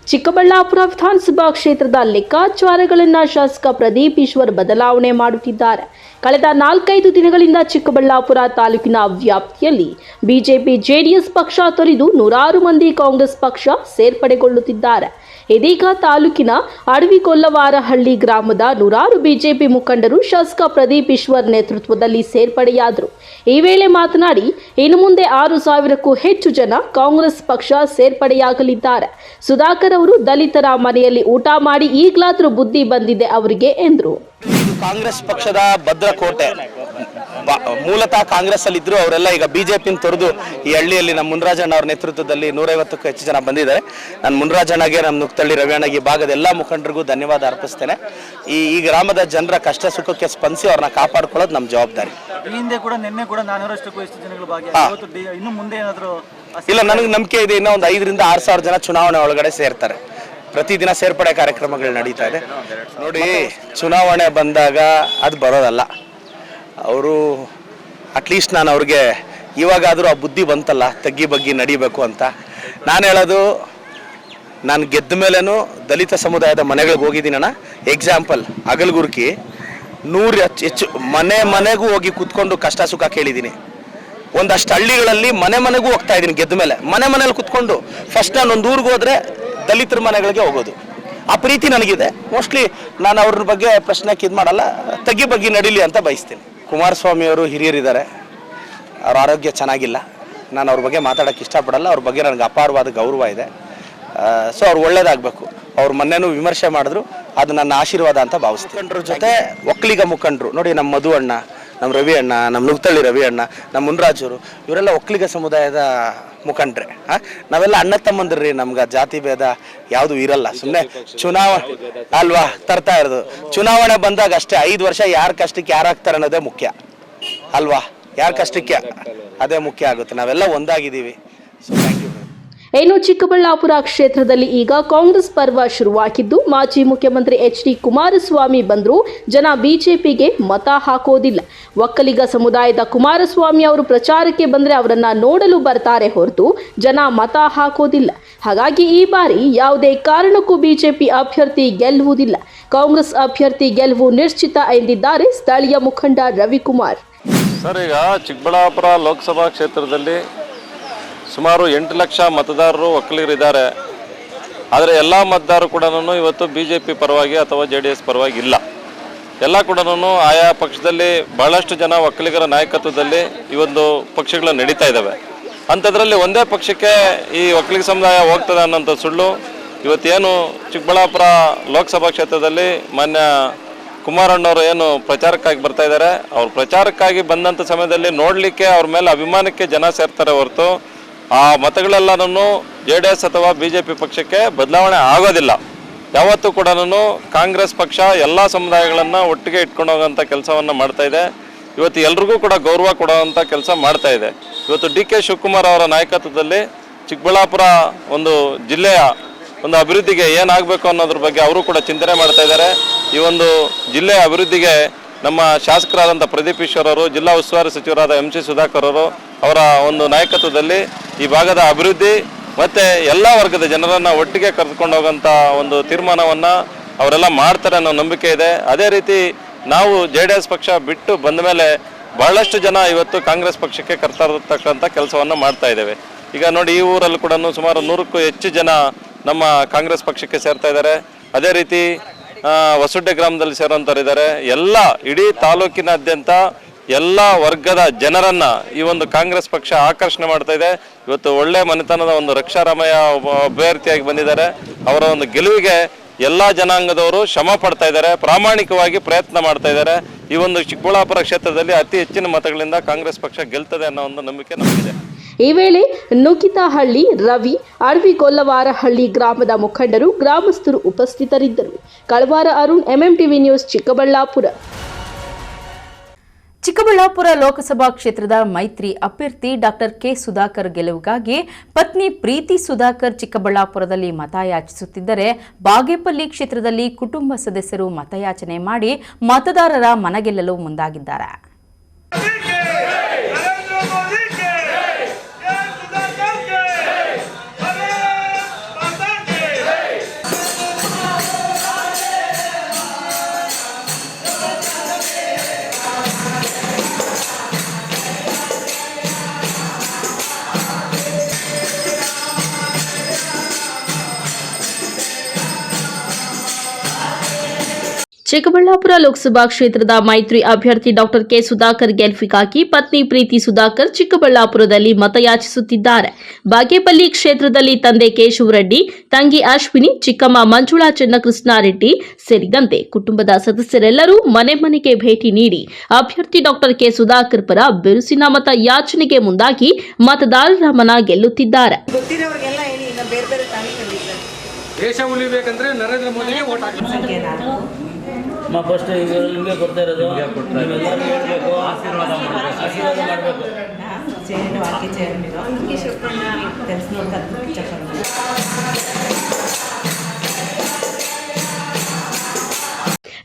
ಚಿಕ್ಕಬಳ್ಳಾಪುರ ವಿಧಾನಸಭಾ ಕ್ಷೇತ್ರದ ಲೆಕ್ಕಾಚಾರಗಳನ್ನು ಶಾಸಕ ಪ್ರದೀಪ್ ಈಶ್ವರ್ ಬದಲಾವಣೆ ಮಾಡುತ್ತಿದ್ದಾರೆ. ಕಳೆದ 4-5 ದಿನಗಳಿಂದ ಚಿಕ್ಕಬಳ್ಳಾಪುರ ತಾಲೂಕಿನ ವ್ಯಾಪ್ತಿಯಲ್ಲಿ ಬಿಜೆಪಿ ಜೆಡಿಎಸ್ ಪಕ್ಷ ತೊರೆದು ನೂರಾರು ಮಂದಿ ಕಾಂಗ್ರೆಸ್ ಪಕ್ಷ ಸೇರ್ಪಡೆಗೊಳ್ಳುತ್ತಿದ್ದಾರೆ. ಇದೀಗ ತಾಲೂಕಿನ ಅಡವಿಕೊಲ್ಲವಾರಹಳ್ಳಿ ಗ್ರಾಮದ ನೂರಾರು ಬಿಜೆಪಿ ಮುಖಂಡರು ಶಾಸಕ ಪ್ರದೀಪ್ ಈಶ್ವರ್ ನೇತೃತ್ವದಲ್ಲಿ ಸೇರ್ಪಡೆಯಾದರು. ಈ ವೇಳೆ ಮಾತನಾಡಿ, ಇನ್ನು ಮುಂದೆ 6,000ಕ್ಕೂ ಹೆಚ್ಚು ಜನ ಕಾಂಗ್ರೆಸ್ ಪಕ್ಷ ಸೇರ್ಪಡೆಯಾಗಲಿದ್ದಾರೆ. ಸುಧಾಕರ್ ಅವರು ದಲಿತರ ಮನೆಯಲ್ಲಿ ಊಟ ಮಾಡಿ ಈಗಲಾದರೂ ಬುದ್ಧಿ ಬಂದಿದೆ ಅವರಿಗೆ ಎಂದರು. ಕಾಂಗ್ರೆಸ್ ಪಕ್ಷದ ಭದ್ರಕೋಟೆ, ಮೂಲತಃ ಕಾಂಗ್ರೆಸ್ ಅಲ್ಲಿ ಇದ್ರು ಅವರೆಲ್ಲ ಈಗ ಬಿಜೆಪಿ ತೊರೆದು ಈ ಹಳ್ಳಿಯಲ್ಲಿ ನಮ್ಮ ಮುನ್ರಾಜಣ್ಣ ಅವರ ನೇತೃತ್ವದಲ್ಲಿ 150ಕ್ಕೂ ಹೆಚ್ಚು ಜನ ಬಂದಿದ್ದಾರೆ. ನಾನು ಮುನ್ರಾಜಣ್ಣಗೆ, ನಮ್ಮ ನುಕ್ತಳ್ಳಿ ರವಿಯಣ್ಣಗೆ, ಈ ಭಾಗದ ಎಲ್ಲ ಮುಖಂಡರಿಗೂ ಧನ್ಯವಾದ ಅರ್ಪಿಸ್ತೇನೆ. ಈ ಗ್ರಾಮದ ಜನರ ಕಷ್ಟ ಸುಖಕ್ಕೆ ಸ್ಪಂದಿಸಿ ಅವ್ರನ್ನ ಕಾಪಾಡ್ಕೊಳ್ಳೋದು ನಮ್ಮ ಜವಾಬ್ದಾರಿ. ಹಿಂದೆ ಕೂಡ ನಿನ್ನೆ ಕೂಡ 400ಕ್ಕೂ ಹೆಚ್ಚು ಜನಗಳು ಇನ್ನು ಮುಂದೆ ಏನಾದರೂ ಇಲ್ಲ, ನನಗೆ ನಂಬಿಕೆ ಇದೆ. ಇನ್ನೂ ಒಂದು 5,000ರಿಂದ 6,000 ಜನ ಚುನಾವಣೆ ಒಳಗಡೆ ಸೇರ್ತಾರೆ. ಪ್ರತಿದಿನ ಸೇರ್ಪಡೆ ಕಾರ್ಯಕ್ರಮಗಳು ನಡೀತಾ ಇದೆ. ನೋಡಿ, ಚುನಾವಣೆ ಬಂದಾಗ ಅದು ಬರೋದಲ್ಲ. ಅವರು ಅಟ್ಲೀಸ್ಟ್ ನಾನು ಅವ್ರಿಗೆ ಇವಾಗಾದರೂ ಆ ಬುದ್ಧಿ ಬಂತಲ್ಲ, ತಗ್ಗಿ ಬಗ್ಗಿ ನಡಿಬೇಕು ಅಂತ. ನಾನು ಹೇಳೋದು, ನಾನು ಗೆದ್ದ ಮೇಲೇನು ದಲಿತ ಸಮುದಾಯದ ಮನೆಗಳಿಗೆ ಹೋಗಿದ್ದೀನಣ್ಣ. ಎಕ್ಸಾಂಪಲ್, ಅಗಲಗುರ್ಕಿ 100 ಹೆಚ್ಚು ಮನೆಗೂ ಹೋಗಿ ಕೂತ್ಕೊಂಡು ಕಷ್ಟ ಸುಖ ಕೇಳಿದ್ದೀನಿ. ಒಂದಷ್ಟು ಹಳ್ಳಿಗಳಲ್ಲಿ ಮನೆಗೂ ಹೋಗ್ತಾ ಇದ್ದೀನಿ ಗೆದ್ದ ಮೇಲೆ. ಮನೇಲಿ ಕೂತ್ಕೊಂಡು ಫಸ್ಟ್ ನಾನು ಒಂದು ಊರಿಗೆ ಹೋದ್ರೆ ದಲಿತರ ಮನೆಗಳಿಗೆ ಹೋಗೋದು, ಆ ಪ್ರೀತಿ ನನಗಿದೆ. ಮೋಸ್ಟ್ಲಿ ನಾನು ಅವ್ರ ಬಗ್ಗೆ ಪ್ರಶ್ನೆಗೆ ಇದು ಮಾಡಲ್ಲ, ತಗ್ಗಿ ಬಗ್ಗೆ ನಡೀಲಿ ಅಂತ ಬಯಸ್ತೀನಿ. ಕುಮಾರಸ್ವಾಮಿ ಅವರು ಹಿರಿಯರಿದ್ದಾರೆ, ಅವ್ರ ಆರೋಗ್ಯ ಚೆನ್ನಾಗಿಲ್ಲ. ನಾನು ಅವ್ರ ಬಗ್ಗೆ ಮಾತಾಡೋಕ್ಕೆ ಇಷ್ಟಪಡಲ್ಲ. ಅವ್ರ ಬಗ್ಗೆ ನನಗೆ ಅಪಾರವಾದ ಗೌರವ ಇದೆ. ಸೊ ಅವ್ರು ಒಳ್ಳೇದಾಗಬೇಕು. ಅವ್ರು ಮೊನ್ನೆನೂ ವಿಮರ್ಶೆ ಮಾಡಿದ್ರು, ಅದು ನನ್ನ ಆಶೀರ್ವಾದ ಅಂತ ಭಾವಿಸ್ತೀನಿ. ಮುಖಂಡರ ಜೊತೆ ಒಕ್ಕಲಿಗ ಮುಖಂಡರು ನೋಡಿ, ನಮ್ಮ ಮಧು ಅಣ್ಣ, ನಮ್ಮ ರವಿ ಅಣ್ಣ, ನಮ್ಮ ನುಗ್ತಳ್ಳಿ ರವಿ ಅಣ್ಣ, ನಮ್ಮ ಮುನ್ರಾಜರು, ಇವರೆಲ್ಲ ಒಕ್ಕಲಿಗ ಸಮುದಾಯದ ಮುಖಂಡ್ರೆ. ನಾವೆಲ್ಲ ಅಣ್ಣ ತಮ್ಮಂದ್ರಿ, ನಮ್ಗೆ ಜಾತಿ ಭೇದ ಯಾವುದು ಇರಲ್ಲ. ಸುಮ್ಮನೆ ಚುನಾವಣೆ ಅಲ್ವಾ ತರ್ತಾ ಇರೋದು. ಚುನಾವಣೆ ಬಂದಾಗ ಅಷ್ಟೇ 5 ವರ್ಷ ಯಾರ ಕಷ್ಟಕ್ಕೆ ಯಾರಾಗ್ತಾರೆ ಅನ್ನೋದೇ ಮುಖ್ಯ ಅಲ್ವಾ. ಯಾರ ಕಷ್ಟಕ್ಕೆ ಅದೇ ಮುಖ್ಯ ಆಗುತ್ತೆ. ನಾವೆಲ್ಲ ಒಂದಾಗಿದ್ದೀವಿ. So thank you. ಇನ್ನು ಚಿಕ್ಕಬಳ್ಳಾಪುರ ಕ್ಷೇತ್ರದಲ್ಲಿ ಈಗ ಕಾಂಗ್ರೆಸ್ ಪರ್ವ ಶುರುವಾಗಿದ್ದು, ಮಾಜಿ ಮುಖ್ಯಮಂತ್ರಿ ಎಚ್.ಡಿ. ಕುಮಾರಸ್ವಾಮಿ ಬಂದರೂ ಜನ ಬಿಜೆಪಿಗೆ ಮತ ಹಾಕೋದಿಲ್ಲ. ಒಕ್ಕಲಿಗ ಸಮುದಾಯದ ಕುಮಾರಸ್ವಾಮಿ ಅವರು ಪ್ರಚಾರಕ್ಕೆ ಬಂದರೆ ಅವರನ್ನ ನೋಡಲು ಬರ್ತಾರೆ ಹೊರತು ಜನ ಮತ ಹಾಕೋದಿಲ್ಲ. ಹಾಗಾಗಿ ಈ ಬಾರಿ ಯಾವುದೇ ಕಾರಣಕ್ಕೂ ಬಿಜೆಪಿ ಅಭ್ಯರ್ಥಿ ಗೆಲ್ಲುವುದಿಲ್ಲ. ಕಾಂಗ್ರೆಸ್ ಅಭ್ಯರ್ಥಿ ಗೆಲುವು ನಿಶ್ಚಿತ ಎಂದಿದ್ದಾರೆ ಸ್ಥಳೀಯ ಮುಖಂಡ ರವಿಕುಮಾರ್. ಸರ್, ಈಗ ಚಿಕ್ಕಬಳ್ಳಾಪುರ ಲೋಕಸಭಾ ಕ್ಷೇತ್ರದಲ್ಲಿ ಸುಮಾರು 8 ಲಕ್ಷ ಮತದಾರರು ಒಕ್ಕಲಿಗರಿದ್ದಾರೆ. ಆದರೆ ಎಲ್ಲ ಮತದಾರರು ಕೂಡ ಇವತ್ತು BJP ಪರವಾಗಿ ಅಥವಾ JDS ಪರವಾಗಿ ಇಲ್ಲ. ಎಲ್ಲ ಕೂಡ ಆಯಾ ಪಕ್ಷದಲ್ಲಿ ಬಹಳಷ್ಟು ಜನ ಒಕ್ಕಲಿಗರ ನಾಯಕತ್ವದಲ್ಲಿ ಈ ಒಂದು ಪಕ್ಷಗಳು ನಡೀತಾ ಇದ್ದಾವೆ. ಅಂಥದ್ರಲ್ಲಿ ಒಂದೇ ಪಕ್ಷಕ್ಕೆ ಈ ಒಕ್ಕಲಿಗ ಸಮುದಾಯ ಹೋಗ್ತದೆ ಅನ್ನೋಂಥ ಸುಳ್ಳು ಇವತ್ತೇನು ಚಿಕ್ಕಬಳ್ಳಾಪುರ ಲೋಕಸಭಾ ಕ್ಷೇತ್ರದಲ್ಲಿ ಮಾನ್ಯ ಕುಮಾರಣ್ಣವರು ಏನು ಪ್ರಚಾರಕ್ಕಾಗಿ ಬರ್ತಾ ಇದ್ದಾರೆ, ಅವ್ರು ಪ್ರಚಾರಕ್ಕಾಗಿ ಬಂದಂಥ ಸಮಯದಲ್ಲಿ ನೋಡಲಿಕ್ಕೆ ಅವ್ರ ಮೇಲೆ ಅಭಿಮಾನಕ್ಕೆ ಜನ ಸೇರ್ತಾರೆ ಹೊರತು ಆ ಮತಗಳೆಲ್ಲನೂ JDS ಅಥವಾ BJP ಪಕ್ಷಕ್ಕೆ ಬದಲಾವಣೆ ಆಗೋದಿಲ್ಲ. ಯಾವತ್ತೂ ಕೂಡ ಕಾಂಗ್ರೆಸ್ ಪಕ್ಷ ಎಲ್ಲ ಸಮುದಾಯಗಳನ್ನು ಒಟ್ಟಿಗೆ ಇಟ್ಕೊಂಡು ಹೋಗೋಂಥ ಕೆಲಸವನ್ನು ಮಾಡ್ತಾ ಇದೆ. ಇವತ್ತು ಎಲ್ರಿಗೂ ಕೂಡ ಗೌರವ ಕೊಡುವಂಥ ಕೆಲಸ ಮಾಡ್ತಾ ಇದೆ. ಇವತ್ತು DK ಶಿವಕುಮಾರ್ ಅವರ ನಾಯಕತ್ವದಲ್ಲಿ ಚಿಕ್ಕಬಳ್ಳಾಪುರ ಒಂದು ಜಿಲ್ಲೆಯ ಒಂದು ಅಭಿವೃದ್ಧಿಗೆ ಏನಾಗಬೇಕು ಅನ್ನೋದ್ರ ಬಗ್ಗೆ ಅವರು ಕೂಡ ಚಿಂತನೆ ಮಾಡ್ತಾ ಇದ್ದಾರೆ. ಈ ಒಂದು ಜಿಲ್ಲೆಯ ಅಭಿವೃದ್ಧಿಗೆ ನಮ್ಮ ಶಾಸಕರಾದಂಥ ಪ್ರದೀಪ್ ಈಶ್ವರ್ ಅವರು, ಜಿಲ್ಲಾ ಉಸ್ತುವಾರಿ ಸಚಿವರಾದ MC ಸುಧಾಕರ್ ಅವರು ಅವರ ಒಂದು ನಾಯಕತ್ವದಲ್ಲಿ ಈ ಭಾಗದ ಅಭಿವೃದ್ಧಿ ಮತ್ತು ಎಲ್ಲ ವರ್ಗದ ಜನರನ್ನು ಒಟ್ಟಿಗೆ ಕರೆದುಕೊಂಡು ಹೋಗೋಂಥ ಒಂದು ತೀರ್ಮಾನವನ್ನು ಅವರೆಲ್ಲ ಮಾಡ್ತಾರೆ ಅನ್ನೋ ನಂಬಿಕೆ ಇದೆ. ಅದೇ ರೀತಿ ನಾವು JDS ಪಕ್ಷ ಬಿಟ್ಟು ಬಂದ ಮೇಲೆ ಬಹಳಷ್ಟು ಜನ ಇವತ್ತು ಕಾಂಗ್ರೆಸ್ ಪಕ್ಷಕ್ಕೆ ಕರ್ತರ್ತಕ್ಕಂಥ ಕೆಲಸವನ್ನು ಮಾಡ್ತಾ ಇದ್ದೇವೆ. ಈಗ ನೋಡಿ, ಈ ಊರಲ್ಲೂ ಕೂಡ ಸುಮಾರು 100ಕ್ಕೂ ಹೆಚ್ಚು ಜನ ನಮ್ಮ ಕಾಂಗ್ರೆಸ್ ಪಕ್ಷಕ್ಕೆ ಸೇರ್ತಾ ಇದ್ದಾರೆ. ಅದೇ ರೀತಿ ಹೊಸಡ್ಡೆ ಗ್ರಾಮದಲ್ಲಿ ಸೇರುವಂಥವ್ರು ಇದ್ದಾರೆ. ಎಲ್ಲ ಇಡೀ ತಾಲೂಕಿನಾದ್ಯಂತ ಎಲ್ಲ ವರ್ಗದ ಜನರನ್ನ ಈ ಒಂದು ಕಾಂಗ್ರೆಸ್ ಪಕ್ಷ ಆಕರ್ಷಣೆ ಮಾಡ್ತಾ ಇದೆ. ಇವತ್ತು ಒಳ್ಳೆ ಮನೆತನದ ಒಂದು ರಕ್ಷಾರಾಮಯ್ಯ ಅಭ್ಯರ್ಥಿಯಾಗಿ ಬಂದಿದ್ದಾರೆ. ಅವರ ಒಂದು ಗೆಲುವಿಗೆ ಎಲ್ಲ ಜನಾಂಗದವರು ಶ್ರಮ ಪಡ್ತಾ ಇದ್ದಾರೆ, ಪ್ರಾಮಾಣಿಕವಾಗಿ ಪ್ರಯತ್ನ ಮಾಡ್ತಾ ಇದ್ದಾರೆ. ಈ ಒಂದು ಚಿಕ್ಕಬಳ್ಳಾಪುರ ಕ್ಷೇತ್ರದಲ್ಲಿ ಅತಿ ಹೆಚ್ಚಿನ ಮತಗಳಿಂದ ಕಾಂಗ್ರೆಸ್ ಪಕ್ಷ ಗೆಲ್ತದೆ ಅನ್ನೋ ಒಂದು ನಂಬಿಕೆ ನಮಗಿದೆ. ಈ ವೇಳೆ ನುಗ್ಗಿತಹಳ್ಳಿ ರವಿ, ಅಡವಿಗೊಲ್ಲವಾರಹಳ್ಳಿ ಗ್ರಾಮದ ಮುಖಂಡರು, ಗ್ರಾಮಸ್ಥರು ಉಪಸ್ಥಿತರಿದ್ದರು. ಕಳವಾರ ಅರುಣ್, MMTV ನ್ಯೂಸ್, ಚಿಕ್ಕಬಳ್ಳಾಪುರ. ಚಿಕ್ಕಬಳ್ಳಾಪುರ ಲೋಕಸಭಾ ಕ್ಷೇತ್ರದ ಮೈತ್ರಿ ಅಭ್ಯರ್ಥಿ ಡಾಕ್ಟರ್ ಕೆ ಸುಧಾಕರ್ ಗೆಲುವಿಗಾಗಿ ಪತ್ನಿ ಪ್ರೀತಿ ಸುಧಾಕರ್ ಚಿಕ್ಕಬಳ್ಳಾಪುರದಲ್ಲಿ ಮತಯಾಚಿಸುತ್ತಿದ್ದರೆ, ಬಾಗೇಪಲ್ಲಿ ಕ್ಷೇತ್ರದಲ್ಲಿ ಕುಟುಂಬ ಸದಸ್ಯರು ಮತಯಾಚನೆ ಮಾಡಿ ಮತದಾರರ ಮನಗೆಲ್ಲಲು ಮುಂದಾಗಿದ್ದಾರೆ. ಚಿಕ್ಕಬಳ್ಳಾಪುರ ಲೋಕಸಭಾ ಕ್ಷೇತ್ರದ ಮೈತ್ರಿ ಅಭ್ಯರ್ಥಿ ಡಾಕ್ಟರ್ ಕೆ ಸುಧಾಕರ್ ಗೆಲುವಿಗಾಗಿ ಪತ್ನಿ ಪ್ರೀತಿ ಸುಧಾಕರ್ ಚಿಕ್ಕಬಳ್ಳಾಪುರದಲ್ಲಿ ಮತಯಾಚಿಸುತ್ತಿದ್ದಾರೆ. ಬಾಗೇಪಲ್ಲಿ ಕ್ಷೇತ್ರದಲ್ಲಿ ತಂದೆ ಕೇಶವ ರೆಡ್ಡಿ, ತಂಗಿ ಅಶ್ವಿನಿ, ಚಿಕ್ಕಮ್ಮ ಮಂಜುಳಾ ಚೆನ್ನಕೃಷ್ಣಾರೆಡ್ಡಿ ಸೇರಿದಂತೆ ಕುಟುಂಬದ ಸದಸ್ಯರೆಲ್ಲರೂ ಮನೆ ಮನೆಗೆ ಭೇಟಿ ನೀಡಿ ಅಭ್ಯರ್ಥಿ ಡಾಕ್ಟರ್ ಕೆ ಸುಧಾಕರ್ ಪರ ಬಿರುಸಿನ ಮತ ಯಾಚನೆಗೆ ಮುಂದಾಗಿ ಮತದಾರರ ಮನ ಗೆಲ್ಲುತ್ತಿದ್ದಾರೆ. ದೇಶ ಉಳಿಬೇಕಂದ್ರೆ ನರೇಂದ್ರ ಮೋದಿಗೆ ವೋಟ್ ಹಾಕಿ. ಫಸ್ಟ್ ಹಿಂಗೆ ಕೊಡ್ತಾ ಇರೋದು, ನೀವೆಲ್ಲರೂ ಹೇಳ್ಬೇಕು, ಆಶೀರ್ವಾದ ಮಾಡಬೇಕು.